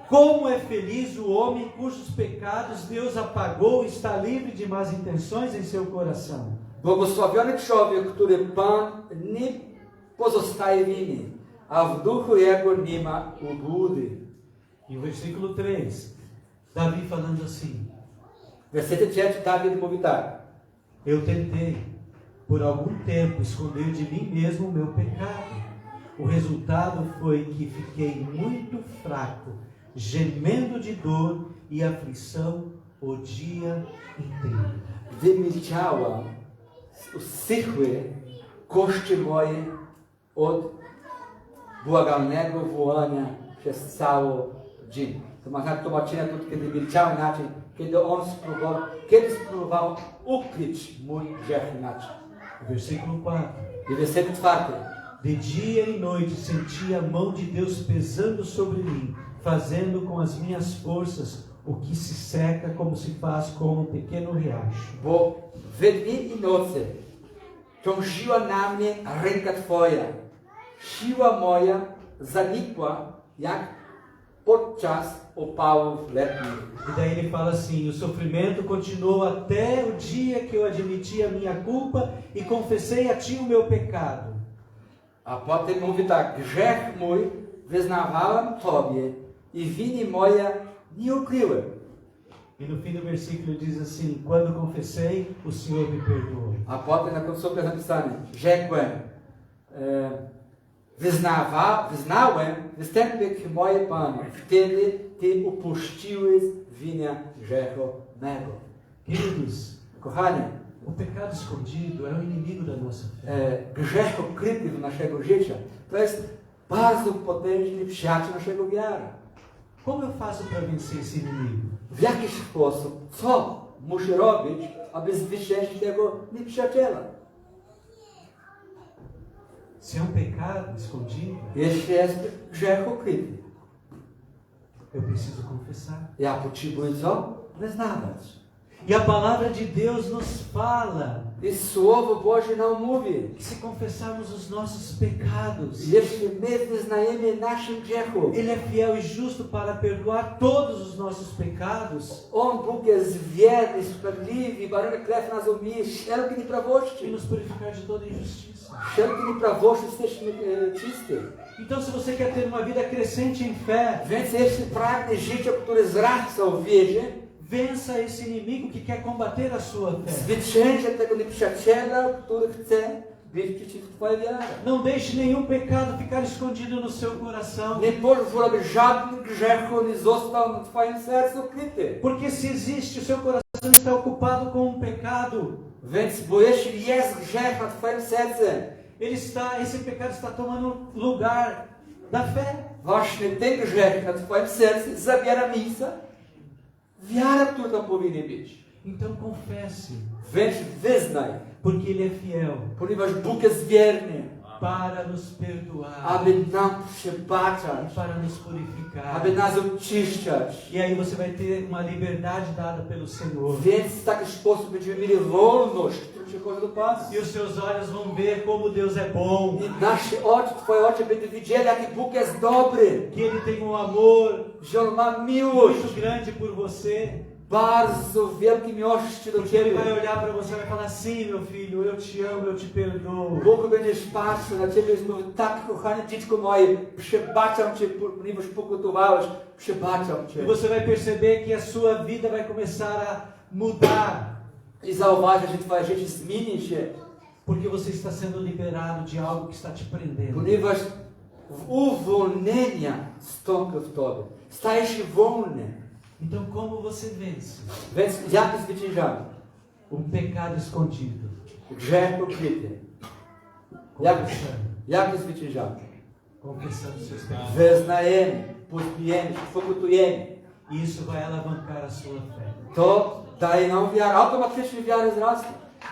Como é feliz o homem cujos pecados Deus apagou e está livre de más intenções em seu coração. Błogosławiony człowiek, który Pan nie pozostaje winny, a w duchu jego nie ma ubudy. E o versículo 3, Davi falando assim: Wersety 3, Dawid mówi tak. Eu tentei, por algum tempo, esconder de mim mesmo o meu pecado. O resultado foi que fiquei muito fraco, gemendo de dor e aflição o dia inteiro. Wymilczała, usychły kości moje od błagalnego wołania przez cały dzień. To ma tłumaczenie tu, kiedy milczały inaczej, kiedy spróbował ukryć mój grzech inaczej. Versículo 4. I werset 4. De dia e noite sentia a mão de Deus pesando sobre mim, fazendo com as minhas forças o que se seca como se faz com um pequeno riacho. Bo we dnie i nocy krążyła na mnie ręka Twoja. Siła moja zanikła jak podczas upałów letnich. E daí ele fala assim: o sofrimento continuou até o dia que eu admiti a minha culpa e confessei a Ti o meu pecado. A potem mówi tak, grzech mój wyznawałem Tobie i winy moje nie ukryłem. E no fim do versículo ele diz assim: quando confessei, o Senhor me perdoou. A potem na końcówce jest napisane, rzekłem, wyznałem występek moje Panie, wtedy Ty upuściłeś winę grzechu mego. Queridos, Kochani, o pecado escondido é o inimigo da nossa fé. grzech ukryty w naszego życia to jest bardzo potężny przyjaciel naszego wiary. Como eu faço para vencer esse inimigo? W jaki sposób, co muszę robić, aby zwyciężyć tego nieprzyjaciela? Se é um pecado escondido, Jeśli jest grzech ukryty, eu preciso confessar. ja potrzebuję co? Wyznawać. E a palavra de Deus nos fala I Słowo Boże nam mówi, que se confessarmos os nossos pecados, jeśli my wyznajemy naszym grzechu, Ele é fiel e justo para perdoar todos os nossos pecados On, Bóg jest wierny, sprawiedliwy, barunek krew nas umie, wszelkie e nieprawości. nos purificar de toda injustiça. Wszelkie nieprawości jesteśmy czysty. Então, se você quer ter uma vida crescente em fé, Więc jeśli pragnie życia, które wzrasta w wierze, vença esse inimigo que quer combater a sua fé. zwycięża tego nieprzyjaciela, który chce być przeciw Twojej wiarze. Não deixe nenhum pecado ficar escondido no seu coração. Nie pozwól, aby żaden grzechu nie został na Twoim sercu ukryty. Porque se existe, o seu coração está ocupado com um pecado. Więc, bo jeśli jest grzech na Twoim sercu, Esse pecado está tomando lugar da fé. właśnie ten grzech na Twoim sercu zabiera miejsce wiara, która tam powinna być. Então confesse, Więc wyznaj, porque Ele é fiel ponieważ Bóg jest wierny, para nos perdoar, aby nam przebaczać, para nos purificar. aby nas oczyszczać. E aí você vai ter uma liberdade dada pelo Senhor. Więc w taki sposób będziemy mieli wolność, która przychodzi do Pana. E os seus olhos vão ver como Deus é bom, I nasze oczy, Twoje oczy będą widzieli, jaki Bóg jest dobry, que Ele tem um amor że On ma miłość, muito grande por você. bardzo wielkie miłości do Porque Ele vai Ciebie. olhar para você e vai falar: sim, meu filho, eu te amo, eu te perdoo. Bóg będziesz patrzył na Ciebie i mówił, tak, kochane dziecko moje, przebaczam Cię, ponieważ pokutowałeś, przebaczam E Cię. você vai perceber que a sua vida vai começar a mudar, I zauważysz, że Twoje życie zmieni się, porque você está sendo liberado de algo que está te prendendo. ponieważ uwolnienia wstąpi w Tobie. Stajesz się wolny. Então, como você vence Więc jak zwyciężamy? pecado escondido? Grzech ukryty. Confessando, Jak zwyciężamy? confessando seus pecados. Wyznajemy, podpijemy, pokutujemy. E isso vai alavancar a sua fé. To daje nam wiarę. Automatycznie wiara wzrasta.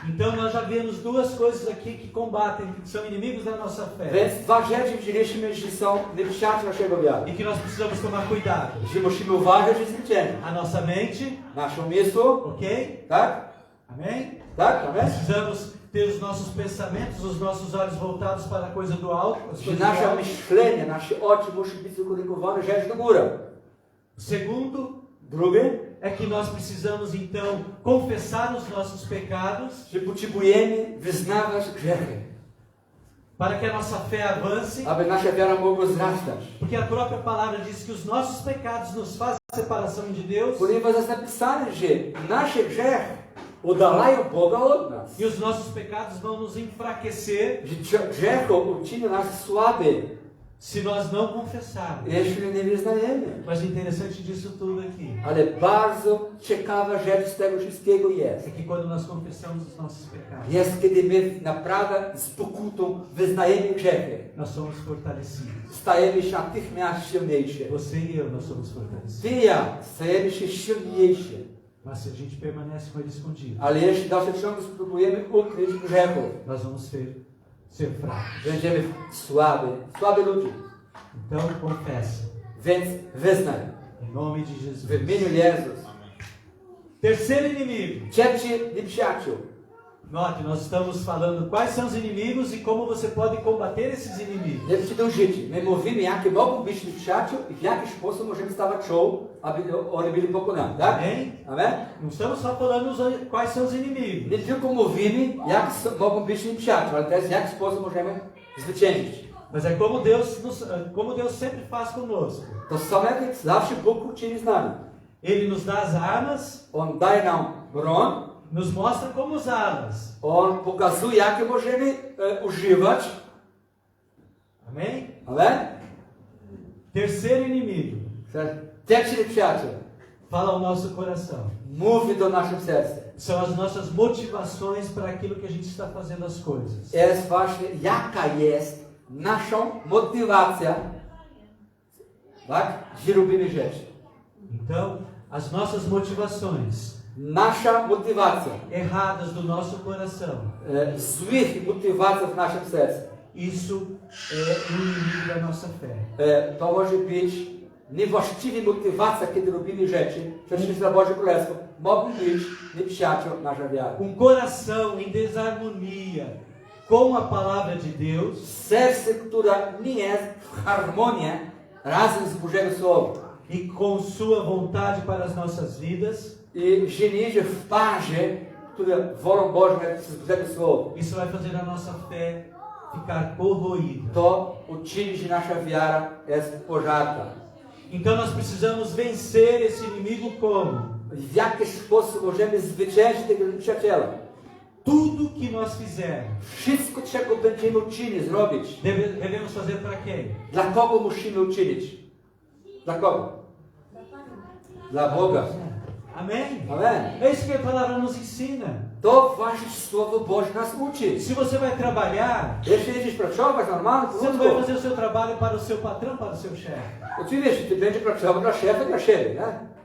Então, nós já vemos duas coisas aqui que combatem, que são inimigos da nossa fé. Więc dwa rzeczy widzieliśmy, że są nieprzyjaciół naszego wiary. E que nós precisamos tomar cuidado. Że musimy uważać, że zwyciężyć. A nossa mente, Nasze umysł, ok? tak? Amém? Tak? Amen? Precisamos ter os nossos pensamentos, os nossos olhos voltados para a coisa do alto. As Że coisas do nasze alto. myślenie, nasze oczy muszą być ukierunkowane rzecz do góry. Segundo, Drugie, é que nós precisamos então confessar os nossos pecados że potrzebujemy wyznawać grzechy, para que a nossa fé avance, aby nasza wiara mogła wzrastać. porque a própria palavra diz que os nossos pecados nos fazem separação de Deus Ponieważ jest napisane, że nasze grzechy oddalają Boga od nas. e os nossos pecados vão nos enfraquecer Że grzech uczyni nas słaby, se nós não confessarmos. jeśli nie wyznajemy. Mas o interessante disso tudo aqui Ale bardzo ciekawa rzecz z tego wszystkiego jest. é que quando nós confessamos os nossos pecados, Jest, kiedy my naprawdę z pokutą wyznajemy grzechy. nós somos fortalecidos. Stajemy się natychmiast silniejsi. Você e eu, nós somos fortalecidos. Ty i ja stajemy się silniejsi. Mas se a gente permanece com ele escondido, Ale jeśli dalsze ciągle spróbujemy ukryć grzechów, nós vamos ser fracos. będziemy słabi ludzie. Então, confessa. Więc wyznaj. Em nome de Jesus. W imieniu Jezus. Terceiro inimigo. Trzeci nieprzyjaciół. Note, nós estamos falando quais são os inimigos e como você pode combater esses inimigos. Nie przyjdą życie. My mówimy, jakie mogą być nieprzyjaciół i w jaki sposób możemy stawać czoło, aby oni byli pokonani, tak? Amém? Amen? Não estamos só falando quais são os inimigos. Nie tylko mówimy, jak mogą być nieprzyjaciół, ale też w jaki sposób możemy zwyciężyć. Mas é como Deus sempre faz conosco. To samo jak zawsze Bóg czyni z nami. Ele nos dá as armas, On daje nam broń, nos mostra como usá-las. On pokazuje, jakie możemy używać. Amém? Amen? Terceiro inimigo. Trzeci nieprzyjaciel Fala ao nosso coração. mówi do naszego serca. São as nossas motivações para aquilo que a gente está fazendo as coisas. Jest właśnie, jaka jest nasza motywacja, tak? Gdzie robimy rzeczy. Então, as nossas motivações Nasza motywacja, erradas do nosso coração, złych motywacji w naszym sercu. isso é o inimigo da nossa fé. To może być niewłaściwa motywacja, kiedy robimy rzeczy przeciwko Boże Królestwo. Mogą być nieprzyjaciół nasza wiara. Coração em desarmonia com a palavra de Deus Serce, które nie jest w harmonii razem z Bożego Słowa. e com sua vontade para as nossas vidas, I że nie idzie w parze, które wolą Bożą z Bożego Słowa. isso vai fazer a nossa fé ficar corroída. To uczyni, że nasza wiara jest pożarta. Então nós precisamos vencer esse inimigo como? W jaki sposób możemy zwyciężyć tego nieprzyjaciela? Tudo que nós fizermos, Wszystko, czego będziemy uczynić, zrobić. devemos fazer para quem? Dla kogo musimy uczynić? Dla kogo? Dla Boga. Amém? Amen. É isso que a palavra nos ensina. To właśnie Słowo Boże nas uczy. Se você vai trabalhar, Jeśli idziesz pracować normalnie, você não vai fazer o seu trabalho para o seu patrão, para o seu chefe. oczywiście, ty będziesz pracował dla szefa, dla siebie, nie?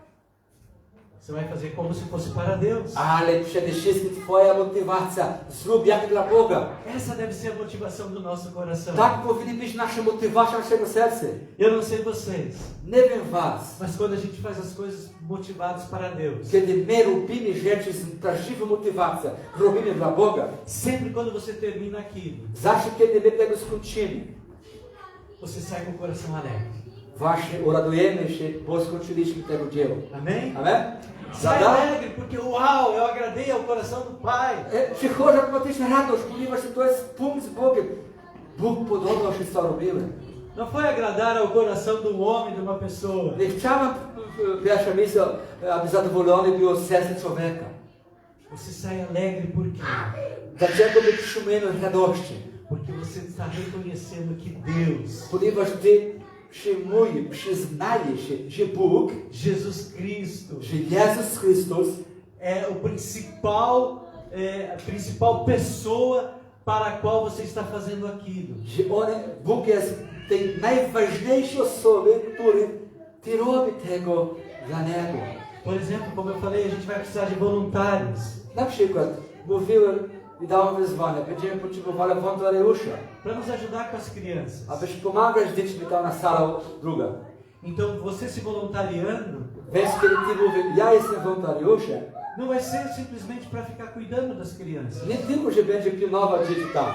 Você vai fazer como se fosse para Deus. Ale przede wszystkim twoja motywacja, zrób jak dla Boga. Essa deve ser a motivação do nosso coração. Tak powinny być nasze motywacje naszego serca. Eu não sei vocês, Nie wiem was. mas quando a gente faz as coisas motivadas para Deus, Kiedy my robimy rzeczy z prawdziwą motywacją, robimy dla Boga, sempre quando você termina aquilo, zawsze kiedy my tego skończymy, você sai com o coração alegre. właśnie uradujemy się, bo skończyliśmy tego dzieła. Amém? Amen? Sai Prawda? alegre, porque uau, eu agradei ao coração do Pai. Przychodzi automatyczna radość, ponieważ to jest punkt z Bogiem. Bóg podobał się, co robiłem. Não foi agradar ao coração de um homem, de uma pessoa. Nie chciałem, pierwsza misja, aby zadowolony było serce człowieka. Você sai alegre por quê? Dlaczego my przyjmujemy radości? Porque você está reconhecendo que Deus, Ponieważ ty przyznaje się, że Bóg, Jesus Cristo, że Jezus Chrystus é o principal pessoa para a qual você está fazendo aquilo. że Bóg jest tej najważniejszej osoby, który ty robi tego dla Niego. Por exemplo, como eu falei, a gente vai precisar de voluntários. Na przykład mówiłem i dałem wyzwanie, będziemy potrzebowali wolontariusza, Para nos ajudar com as crianças. abyś pomagać dziećmi tam na sala druga. Então, você se voluntariando, Więc kiedy ty mówisz, ja jestem wolontariuszem, não vai ser simplesmente para ficar cuidando das crianças. nie tylko, że będzie pilnować dzieci tam.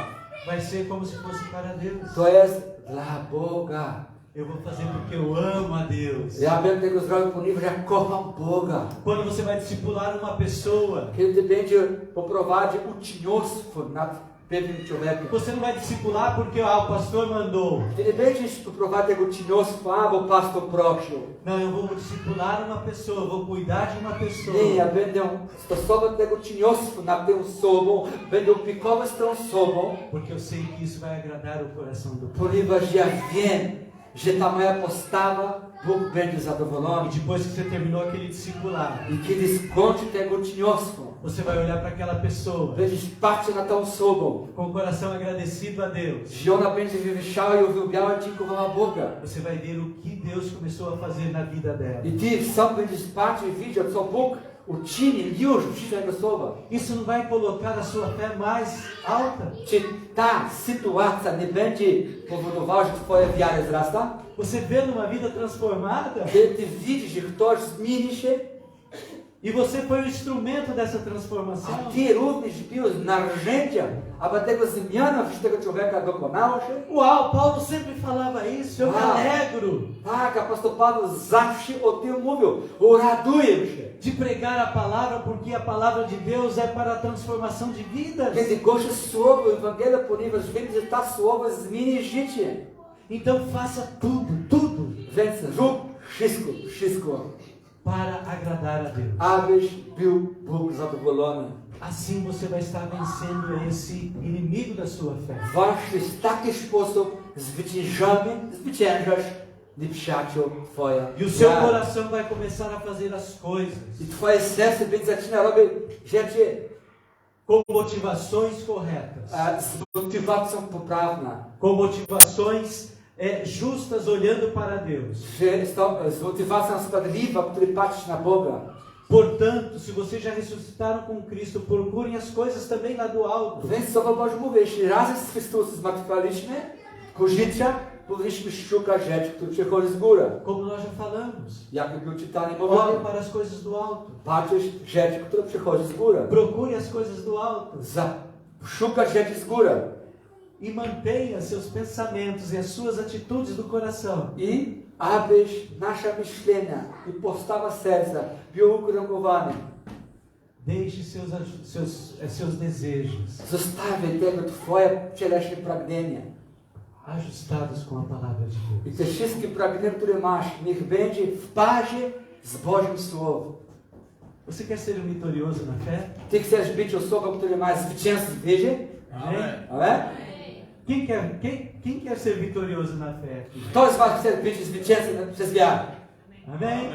Vai ser como se fosse para Deus. To jest dla Boga. Eu vou fazer porque eu amo a Deus. Ja będę tego zrobił, ponieważ ja kocham Boga. Quando você vai discipular uma pessoa, Kiedy będzie poprowadzić uczniostwo nad pewnym człowiekiem. você não vai discipular porque o pastor mandou. Kiedy będziesz poprowadzić uczniostwo, bo pastor prosił. Não, eu vou discipular uma pessoa, eu vou cuidar de uma pessoa. Nie, ja będę stosować tego uczniostwo nad tą osobą, będę opiekować tą osobą, Porque eu sei que isso vai agradar o coração do Pai. ponieważ ja wiem, że ta moja postawa Bóg będzie zadowolony. E depois que você terminou aquele discipulado, I kiedy skończy tego uczniostwo, você vai olhar para aquela pessoa będziesz patrzył na tą osobą, com o coração agradecido a Deus. że ona będzie wywyższała i uwielbiała i dziękowała Boga. Você vai ver o que Deus começou a fazer na vida dela. I ty sam będziesz patrzył i widział, co Bóg uczynił już w życiu tego osoba. Isso não vai colocar a sua fé mais alta? Czy ta sytuacja nie będzie powodowała, że twoja wiara wzrasta? Você vê numa vida transformada Kiedy ty widzisz, że ktoś zmieni się E você foi o instrumento dessa A transformação. ty również byłeś narzędziem, aby tego zmiana w tego człowieka dokonała się. Uau, Paulo sempre falava isso, eu me alegro Tak, apostoł Paweł zawsze o tym mówił. Raduję się. de pregar a palavra, porque a palavra de Deus é para a transformação de vidas. Kiedy głoszę słowo Ewangelia, ponieważ wiem, że ta słowo zmieni życie. Então faça tudo, tudo Więc rób wszystko, para agradar a Deus. abyś był Bóg zadowolony. Assim você vai estar vencendo esse inimigo da sua fé. Właśnie w taki sposób zwyciężasz nieprzyjaciół Twoja. E o seu coração vai começar a fazer as coisas I Twoje serce będzie zaczyna robić rzeczy com motivações corretas, z motywacją poprawną. com motivações justas, olhando para Deus. Że z motywacją sprawiedliwą, który patrzy na Boga. Portanto, se vocês já ressuscitaram com Cristo, procurem as coisas também lá do alto. Więc Słowo Boże mówi, jeśli razem z Chrystusem zmartwychwstaliśmy ku życia, powinniśmy szukać rzeczy, które przychodzi z góry. Como nós já falamos. Jak był czytany Olhem mowa, para as coisas do alto. patrzysz rzeczy, które przychodzi z góry. Procure as coisas do alto. Szukać rzeczy z góry. E mantenha seus pensamentos e as suas atitudes do coração I abyś nasze myślenia i postawa serca były ugruntowane. Deixe seus desejos Zostawię tego Twoje cielesne pragnienie. ajustados com a palavra de Deus. I te wszystkie pragnienia, które masz, niech będzie w parze z Bożym Słowem. Você quer ser vitorioso na fé? Ty chcesz być osobą, która ma zwycięstwo w wierze? Amém? Amen? Quem quer ser vitorioso na fé aqui? Kto z Was chce być zwycięzcą przez wiarę? Amém?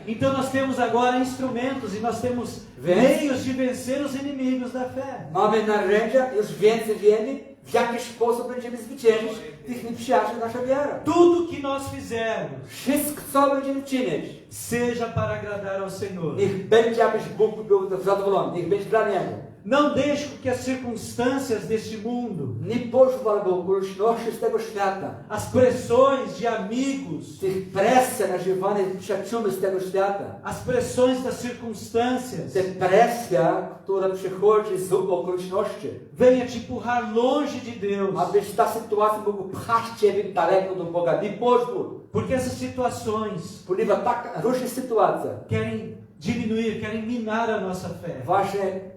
Então nós temos agora instrumentos e nós temos Vence. meios de vencer os inimigos da fé. Mamy narzędzia, już więcej wiemy, w jaki sposób będziemy zwyciężyć tych nieprzyjaciół nasza wiara. Tudo que nós fizermos, Wszystko, co będziemy czynić, seja para agradar ao Senhor. niech będzie, abyś Bóg był zadowolony, niech będzie dla Niego. Não deixe que as circunstâncias deste mundo, Nie pozwól, by okoliczności z tego świata, as pressões de amigos, tych presji nażywanych przyjaciółmi z tego świata, as pressões das circunstâncias, te presja, która przychodzi z okoliczności, venha te empurrar longe de Deus. abyś ta sytuacja mogła pchać Ciebie daleko do Boga. Nie pozwól, Porque essas situações ponieważ tak różne sytuacje querem diminuir, querem minar a nossa fé. właśnie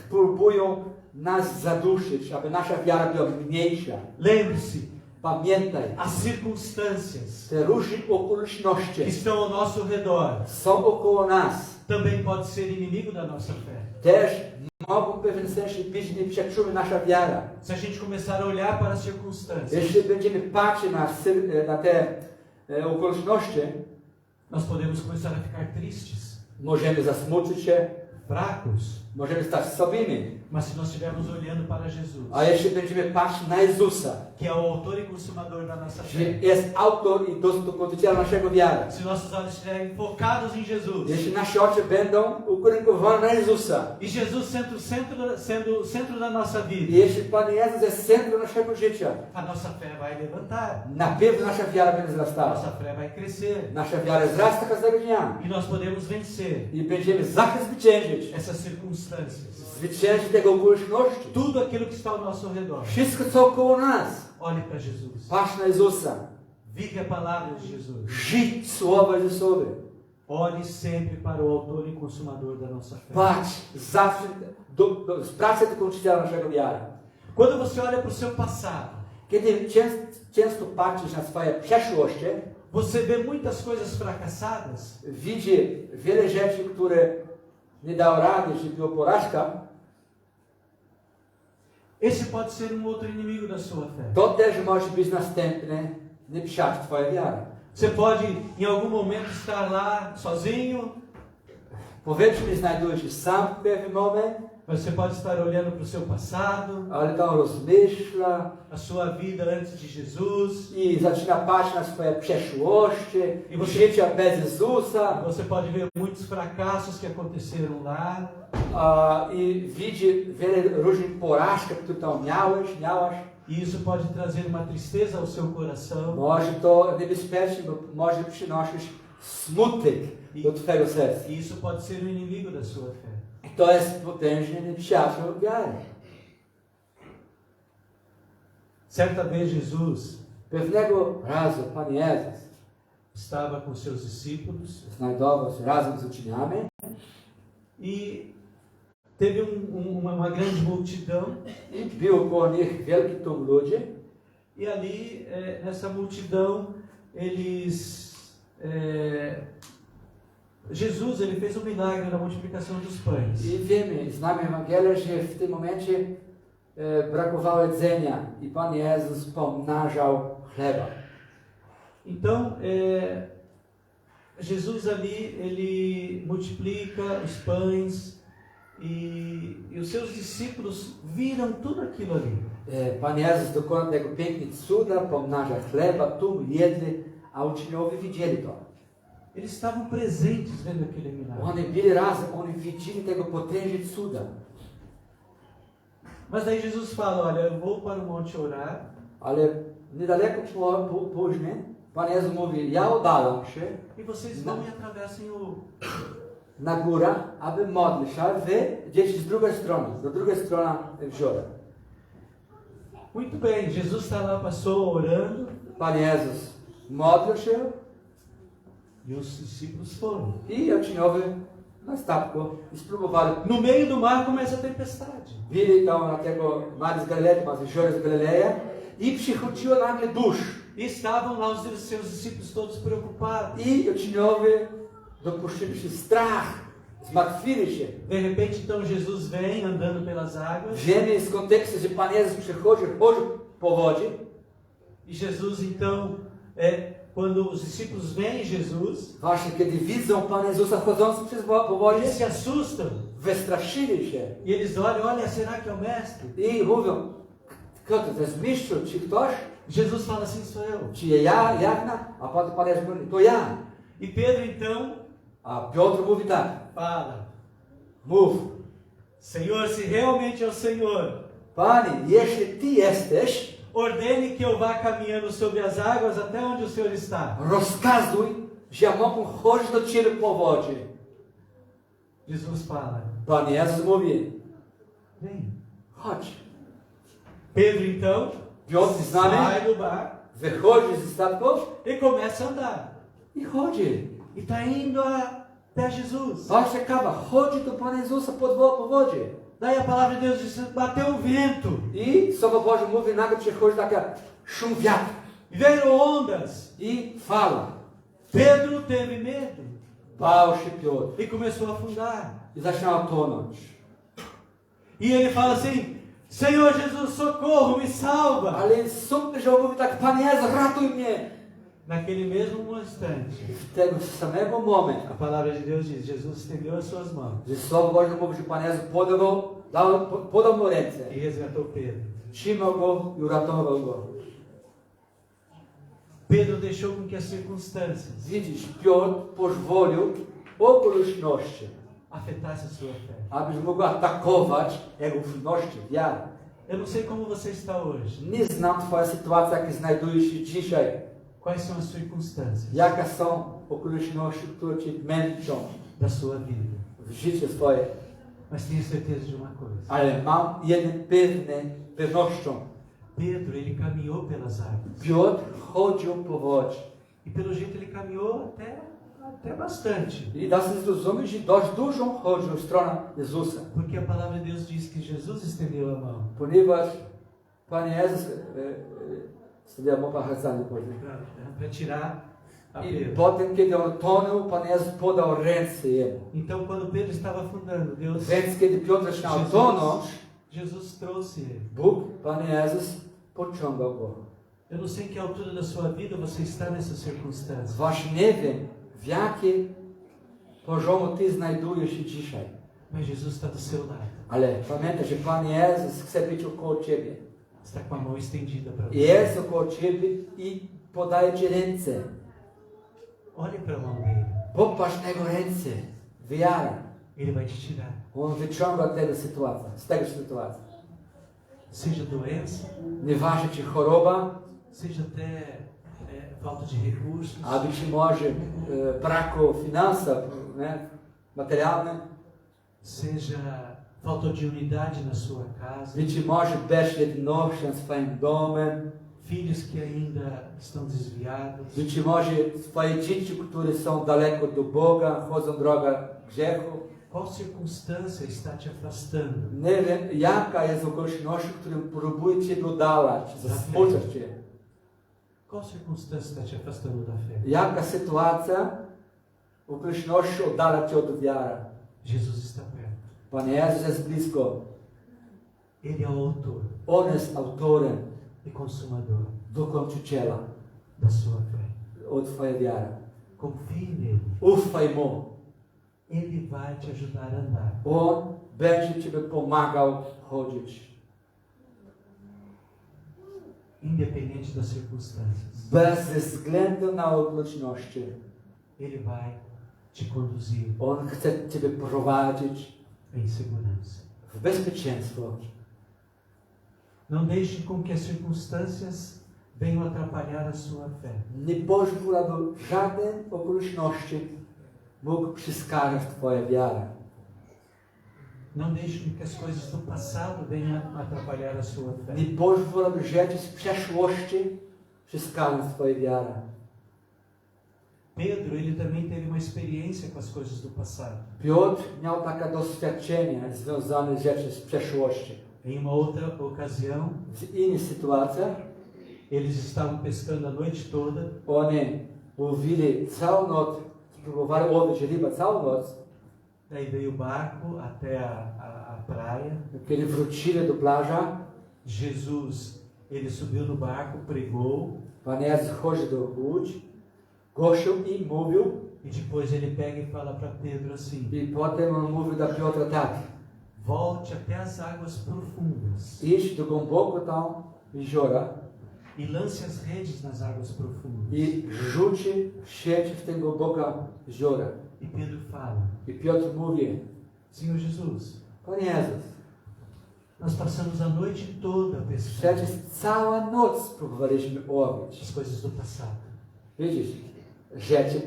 próbują nas zaduszyć, aby nasza wiara była mniejsza. Lembre-se, Pamiętaj, as circunstâncias te różne que okoliczności estão ao nosso redor są około nas. também pode ser inimigo da nossa fé. Też mogą w pewnym sensie być nieprzyjaciółmi nasza wiara. Se a gente começar a olhar para as circunstâncias, Jeśli będziemy patrzeć na te okoliczności, nós podemos começar a ficar tristes, możemy zasmucić się, fracos. możemy stać słabymi. Mas se nós estivermos olhando para Jesus, A jeśli będziemy patrzeć na Jezusa, que é o autor e consumador da nossa że fé, jest autor i dokończyciel naszego wiary, se nossos olhos estiverem focados em Jesus, jeśli nasze oczy będą ukierunkowane na Jezusa, e Jesus sendo o centro da nossa i vida, jeśli Pan Jezus jest centrum naszego życia, a nossa fé vai levantar, na pewno nasza wiara będzie a wzrastała. nossa fé vai crescer, Nasza wiara wzrasta każdego dnia e nós podemos vencer i będziemy zawsze zwyciężyć. essas circunstâncias. Zwyciężyć tego okoliczności. Tudo aquilo que está ao nosso redor. Wszystko co około nas. Olhe para Jesus. Patrz na Jezusa. Vive a palavra de Jesus. Żyj słowa Jezusowe. Olhe sempre para o autor e consumador da nossa fé. Patrz zawsze z pracy do kończyciela naszego wiary. Quando você olha para o seu passado, Kiedy często patrzysz na swoje przeszłości, você vê muitas coisas fracassadas. widzi wiele rzeczy, które nie dało rady, że była porażka. Esse pode ser outro inimigo da sua fé. To też może być następny nieprzyjaciel twojej wiary. Você pode, em algum momento, estar lá sozinho. Powiedzmy, znajdujesz się sam w pewnym moment, Você pode estar olhando para o seu passado, ale tam rozmyśla a sua vida antes de Jesus. i zaczyna patrzeć na swoje przeszłości, I você- życia bez Jezusa Você pode ver muitos fracassos que aconteceram lá. i widzi wiele różnych porażek, które tam miałaś. E isso pode trazer uma tristeza ao seu coração. Może to niebezpieczne, bo może przynosić smutek do twojego serca. E isso pode ser um inimigo da sua fé. To jest potężny nieprzyjaciel wiary. Certa vez Jesus Pewnego razu Pan Jezus estava com seus discípulos znajdował się razem z uczniami e teve uma grande multidão. i był koło nich wielki tłum ludzi. E ali, nessa multidão, Jesus ele fez um milagre na multiplicação dos pães. I wiemy, znamy Ewangelię, że w tym momencie brakowało jedzenia i Pan Jezus pomnażał chleba. Então, Jesus ali, ele multiplica os pães e os seus discípulos viram tudo aquilo ali. Pan Jezus dokona tego pięknie cuda, pomnaża chleba, tłum jedli, a uczniowie widzieli to. Eles estavam presentes vendo aquele milagre. Oni byli razem, oni widzieli tego potężnego cuda. Mas daí Jesus fala, olha, eu vou para o monte orar. Ale niedaleko później Pan Jezus mówi, ja oddalam się E vocês vão e atravessem na górę, aby modlić się, a wy gdzieś z drugiej strony, do drugiej strony jeziora. Muito bem, Jesus está lá, passou orando Pan Jezus modlił się e os discípulos foram. i uczniowie na statku i spróbowali. No meio do mar começa a tempestade. Byli tam na tego Mar z Galilei, na jeziorze z Galileja i przychodziło nagle burz. E estavam lá os seus discípulos todos preocupados. I uczniowie dopuścili się strach, zmartwili się. De repente, então, Jesus vem andando pelas águas. Wiemy z kontekstu, że Pan Jezus przychodzi po wodzie. E Jesus, então, quando os discípulos veem Jesus, Właśnie kiedy widzą Pana Jezusa chodzącym po wodzie, eles se assustam. wystraszyli się. E eles olham, olha, será que é o mestre? I mówią, kto to jest mistrz, czy ktoś? Jesus fala assim, sou eu. Czy ja, Jagna? A Pan Jezus mówi, to ja. E Pedro, então, A Piotr mówi tak, fala, mów, Senhor, se realmente é o Senhor, Panie, jeśli Ty jesteś, ordene que eu vá caminhando sobre as águas até onde o Senhor está. rozkazuj, że ja mogę chodzić do Ciebie po wodzie. Jesus fala, Pan Jezus mówi, vem. chodź. Pedro, então, Piotr z nami sai do bar wychodzi ze statków e começa a andar. i chodzi. E está indo até Jesus. Patrzcie, kawa, chodzi do Pana Jezusa po wodzie. Daí a palavra de Deus diz, bateu o vento. I Słowo Boże mówi, nagle przychodzi taka szum wiatru E veio ondas. i fala. Pedro teve medo Bał się Piotr e começou a afundar. i zaczynał tonąć. E ele fala assim, Senhor Jesus, socorro, me salva. Ale super, że on mówi tak, Panie Jezu, ratuj mnie. Naquele mesmo instante, W tego samego momentu, a palavra de Deus diz, Jesus estendeu as suas mãos że Słowo Boże mówi, że Pan Jezus podał mu ręce, e resgatou Pedro. trzymał go i uratował go. Pedro deixou com que as circunstâncias Widzisz, Piotr pozwolił okoliczności, afetassem a sua fé. abyś mógł atakować jego ufności, wiarę. Eu não sei como você está hoje, Nie znam Twoja sytuacja, jaka znajduje się dzisiaj. quais são as circunstâncias Jakie są okoliczności, które Cię męczą da sua vida, w życiu swoje. mas tenha certeza de uma coisa. Ale mam jedną pewnością. Pedro, ele caminhou pelas águas. Piotr chodził po wodzie. E pelo jeito ele caminhou até bastante. I da się zrozumieć, że dość dużo chodził w stronę Jezusa. Porque a palavra de Deus diz que Jesus estendeu a mão Ponieważ Pan Jezus stawia mu pachacanie później. para tirar a I Pedro. potem, kiedy on tonął, Pan Jezus podał ręce jemu. Então, quando Pedro estava afundando, Deus, Więc kiedy Piotr zaczynał tonąć, Jesus trouxe ele. Bóg, Pan Jezus, pociągał go. Eu não sei em que altura da sua vida você está nessa circunstância, Właśnie nie wiem, w jakim poziomu Ty znajdujesz się dzisiaj. mas Jesus está do seu lado. Ale pamiętaj, że Pan Jezus chce być około Ciebie. Está com a mão estendida para você. Jest około Ciebie i podaje Ci ręce. Olhe para a mão dele. Popatrz na Jego ręce. Wiara. Ele vai te tirar. On wyciąga z tego sytuacji. Seja doença, Nieważne czy choroba, seja até falta de recursos, a być może braku finansów, né, materialnych, seja falta de unidade na sua casa, być może bez jedności w swoim domem, filhos que ainda estão desviados, być może swoje dzieci, które są daleko do Boga, chodzą drogą grzechu. qual circunstância está te afastando Nie wiem, jaka jest okoliczność, którą próbuje Cię oddalać, zasmucać Cię. Qual circunstância está te afastando da fé? Jaka sytuacja okoliczności oddala Cię od wiary. Jesus está perto. Pan Jezus jest blisko. Ele é o autor On jest autorem, e consumador dokończyciela da sua fé. od Twojej wiary. Confie nele. Ufaj Mu. Ele vai te ajudar a andar. On będzie Ciebie pomagał chodzić. Independente das circunstâncias. Bez względu na okoliczności. Ele vai te conduzir On chce Ciebie prowadzić em segurança. w bezpieczeństwo. Não deixe com que as circunstâncias venham atrapalhar a sua fé. Nie pozwól, aby żadne okoliczności mógł przeszkadzać Twojej wiary. Não deixe que as coisas do passado venham atrapalhar a sua fé. Nie pozwól, aby rzeczy z przeszłości przeszkadzały Twojej wiary. Pedro, ele também teve uma experiência com as coisas do passado. Piotr miał takie doświadczenie związane z rzeczy z przeszłości. Em uma outra ocasião, W innych sytuacjach eles estavam pescando a noite toda oni łowili całą noc, próbowali łowić rybę całą noc, daí veio o barco até a praia. kiedy wrócili do plaży. Jesus, ele subiu no barco, pregou Pan Jezus chodzi do łódź, głosił i mówił, e depois ele pega e fala para Pedro assim: i potem on mówił do Piotra tak: volte até as águas profundas idź do głęboko tam jeziora e lance as redes nas águas profundas. i rzuci sieć w te głębokie jeziora. E Pedro fala: I Piotr mówi: Senhor Jesus, Pan Jezus, nós passamos a noite toda pescando przecież całą noc próbowaliśmy łowić. as coisas do passado. Widzisz, rzeczy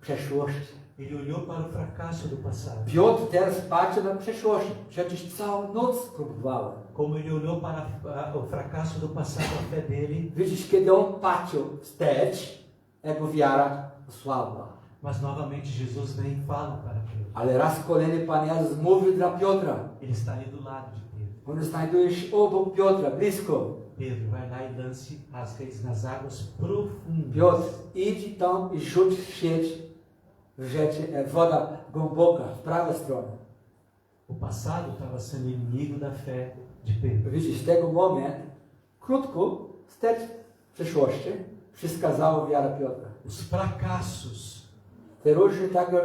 przeszłości. Ele olhou para o fracasso do passado, Piotr teraz patrzy na przeszłość. Przecież całą noc próbowałem. como ele olhou para o fracasso do passado, a fé dele. Widzisz, kiedy on patrzył wstecz, jego wiara słabła. Mas novamente Jesus vem e fala para Pedro. Ale raz kolejny Pan Jezus mówi dla Piotra. Ele está ali do lado de Pedro. On znajduje się obok Piotra, blisko. Pedro, vai lá e lance as redes nas águas profundas. Piotr, idź tam i rzuć sieć w rzeczy, woda głęboka, w prawą stronę. O passado estava sendo inimigo da fé de Pedro. Widzisz, w tego momentu, krótko, wstecz przeszłości, przeszkadzało wiara Piotra. Os fracassos Te różne takie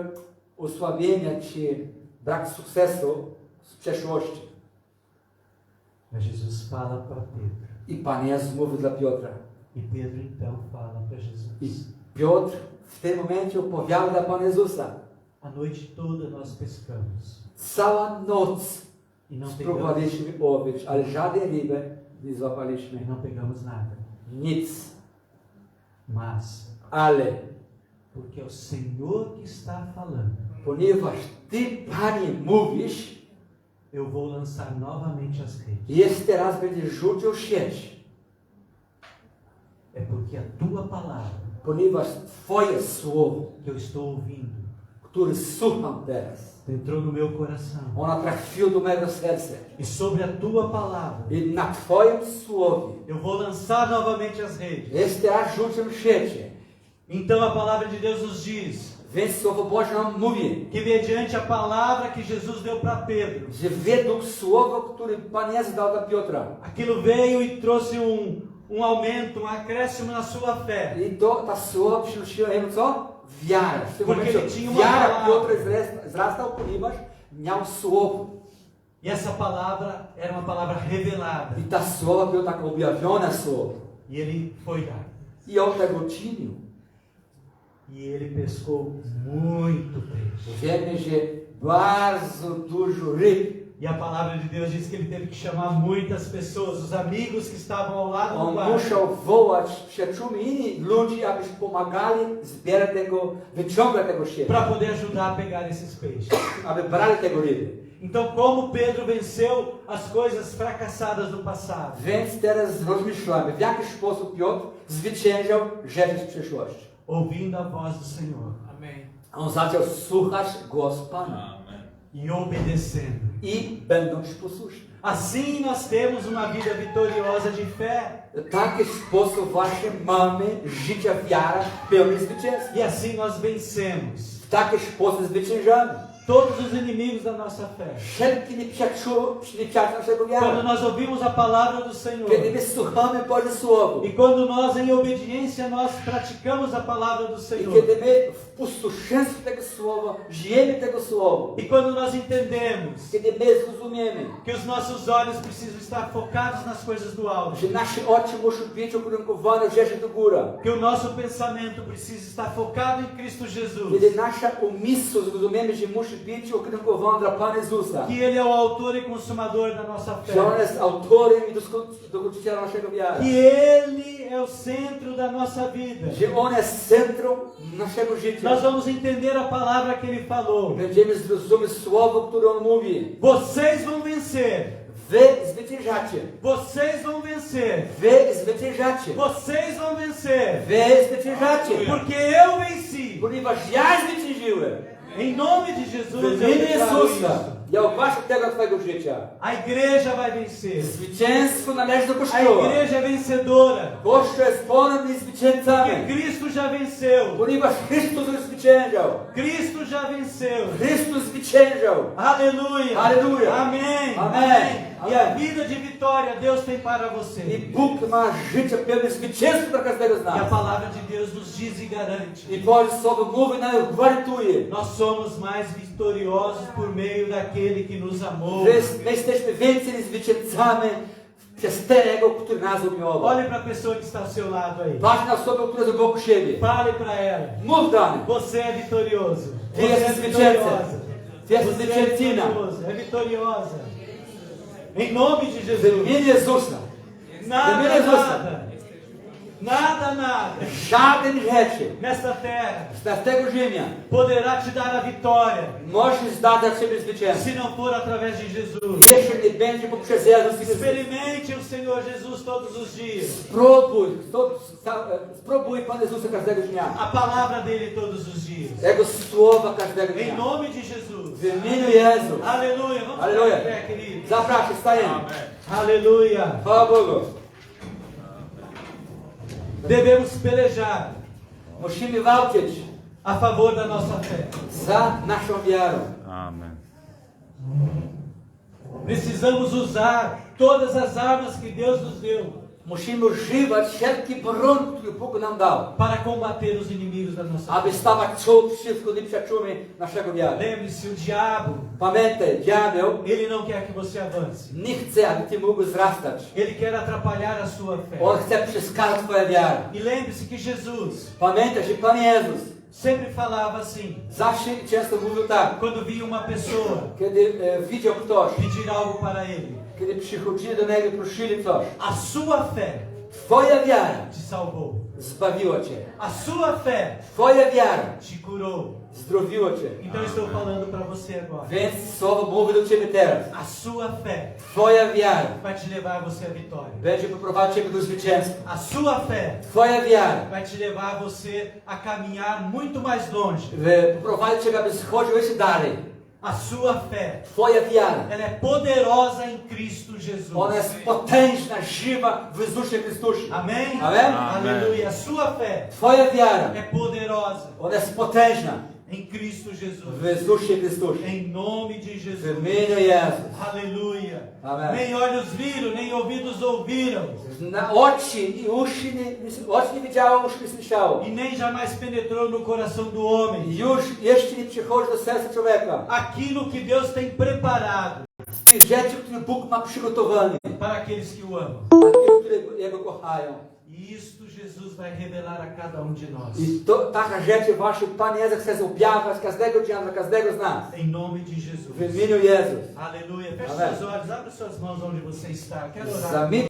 osłabienia czy brak sukcesu z przeszłości. Mas Jesus fala para Pedro. I Pan Jezus mówi dla Piotra. E Pedro então fala para I Jesus. Piotr w tym momencie opowiada Pana Jezusa. A noite toda nós pescamos. Cała noc E não pegamos, spróbowaliśmy łowić, ale żadnej ryby nie e złapaliśmy. não pegamos nada. Nic. Mas, Ale porque é o Senhor que está falando, ponieważ Ty, Panie, mówisz, eu vou lançar novamente as redes. jeszcze raz będziesz rzucił sieć. É porque a tua palavra, Ponieważ Twoje słowo, que eu estou ouvindo, które słucham teraz, entrou no meu coração. ona trafiła do mego serca. E sobre a tua palavra, I na Twoim słowie eu vou lançar novamente as redes. jeszcze raz rzucę sieć. Então a palavra de Deus nos diz Więc Słowo Boże nam mówi, que mediante a palavra que Jesus deu para Pedro, że według słowa, które Pan Jezus dał dla Piotra, aquilo veio e trouxe um aumento, um acréscimo na sua fé. i to ta słowa przynosiła jemu co? Wiarę. W tym Porque momencie ele tinha uma wiara palavra. Piotra wzrastał, ponieważ miał słowo. E essa palavra era uma palavra revelada. I ta słowa była taka objawiona słowo. E ele foi lá. I on tego czynił. E ele pescou muito peixe. Wiemy, że bardzo dużo ryb E a palavra de Deus diz que ele teve que chamar muitas pessoas, os amigos que estavam ao lado do On quarto, musiał wołać przyjaciółmi inni ludzi, aby pomagali zbierać tego, wyciągać tego siebie, para poder ajudar a pegar esses peixes. aby brali tego ryby. Então, como Pedro venceu as coisas fracassadas do passado? Więc teraz rozmyślamy, w jaki sposób Piotr zwyciężał rzeczy z przeszłości. Ouvindo a voz do Senhor On zaczął słuchać głos Pana e obedecendo. i będąc posłuszny. Assim nós temos uma vida vitoriosa de fé. W taki sposób właśnie mamy życia wiara pełne zwycięstwa. E assim nós vencemos W taki sposób zwyciężamy. todos os inimigos da nossa fé. Wszelkie nieprzyjaciół naszego Quando wiara. nós ouvimos a palavra do Senhor Kiedy my słuchamy Boże Słowo e quando nós em obediência nós praticamos a palavra do i Senhor. kiedy my w posłuszeństwie tego Słowa żyjemy tego Słowa, E quando nós entendemos kiedy my zrozumiemy, que os nossos olhos precisam estar focados nas coisas do alto, że nasze oczy muszą być ukierunkowane w rzeczy do góry, que o nosso pensamento precisa estar focado em Cristo Jesus, kiedy nasza umysł zrozumiemy, że musi być ukierunkowany dla Pana Jezusa, que Ele é o autor e consumador da nossa że On fé, jest autorem i dokończycielem naszego wiary, que Ele é o centro da nossa vida. że On jest centrum naszego życia. Nós vamos entender a palavra que Ele falou. Będziemy zrozumieć Słowo, które On mówi. Vocês vão vencer. Wy zwyciężacie. Vocês vão vencer. Wy zwyciężacie. Vocês vão vencer. Wy zwyciężacie. Porque eu venci. Ponieważ ja zwyciężyłem. Em nome de W Jesus, eu imieniu declaro Jezusa. isso. Ja ogłaszam tego Twojego życia. A igreja vai vencer. Zwycięstwo należy do A Kościoła. igreja é vencedora. Kościół jest ponad Porque zwycięzcami. Cristo já venceu. Ponieważ Chrystus już zwyciężał. Cristo já venceu. Chrystus zwyciężał. Aleluia. Aleluia. Amém. Amém. E a vida de vitória Deus tem para você. I Bóg ma życie pełne zwycięstwo dla każdego z E a nas. palavra de Deus nos diz e garante. I Boże Słowo mówi nam i gwarantuje. Nós somos mais vitoriosos por meio daquele que nos amou. My jesteśmy więcej zwycięzcami przez tego, który nas umiłował. Olhe para a pessoa que está ao seu lado aí. Patrz na osobę, która jest obok siebie. Fale para ela. Mów do niej. Você é vitorioso. Ty Você é jesteś zwycięzcą. vitoriosa. Ty jesteś Você é zwycięzczyna. vitorioso. É vitoriosa. Em nome de W Jesus. imieniu Jezusa. Nada, Primeiro Jesus. nada. Nada, nada. Żaden rzeczy Nesta terra z tego ziemia poderá te dar a vitória może zdać dla Ciebie zwycięstwo. se não for através de Jesus. Jeśli nie będzie poprzez Jezus Chrystus. Experimente o Senhor Jesus todos os dias. Spróbuj Pana Jezusa każdego dnia. A palavra dele todos os dias. Jego słowa każdego Em dnia. nome de Jesus. W imieniu Jezus. Aleluia. Vamos Aleluia. ficar em pé, querido. Zapraszam, stajemy. Aleluia. Chwała Bogu. Devemos pelejar Musimy walczyć a favor da nossa fé. za naszą wiarą. Amen. Precisamos usar todas as armas que Deus nos deu Musimy używać wszelki broń, który Bóg nam dał, para combater os inimigos da nossa aby fé. stawać czoło przeciwko nieprzyjaciółmi naszego wiary. Lembre-se, o diabo, Pamiętaj, diabeł ele não quer que você avance. nie chce, aby ty mógł wzrastać. Ele quer atrapalhar a sua fé. On chce przeszkadzać twoja wiara. E lembre-se que Jesus Pamiętaj, że Pan Jezus sempre falava assim, zawsze i często mówił tak, quando via uma pessoa kiedy widział ktoś, pedir algo para ele, kiedy przychodzili do niego i prosili coś. a sua fé Twoja wiara te salvou. zbawiła cię. A sua fé Twoja wiara te curou. zdrowiła cię. Então eu estou falando para você agora. Więc słowo mówi do ciebie teraz. A sua fé Twoja wiara vai te levar você à vitória. będzie poprowadzić ciebie do zwycięstwa. A sua fé Twoja wiara vai te levar você a caminhar muito mais longe. poprowadzi ciebie, aby schodził jeszcze dalej. A sua fé, Twoja wiara, ela é poderosa em Cristo Jesus. ona jest potężna, żywa w Jezusie Chrystusie. Amém? Amém? Aleluia. A sua fé Twoja wiara, é poderosa ona jest potężna em Cristo Jesus. w Jezusie Chrystusie. Em nome de W Jesus. imieniu Jezus. Aleluia. Amém. Nem olhos viram, nem ouvidos ouviram. Na oczy i oczy nie widziało, uszy nie słyszało. E nem jamais penetrou no coração do homem Już jeszcze nie przychodzi do serca człowieka. aquilo que Deus tem preparado Te rzeczy, które Bóg ma przygotowane para aqueles que o amam. dla tych, które Jego kochają. E isto Jesus vai revelar a cada um de nós. I taka rzeczy właśnie Pan Jezus chce objawiać każdego dnia dla każdego z nas. Em nome de Jesus. W imieniu Jezus. Aleluia. Feche Amém. seus olhos, abre suas mãos onde você está. Quero orar. Zamknij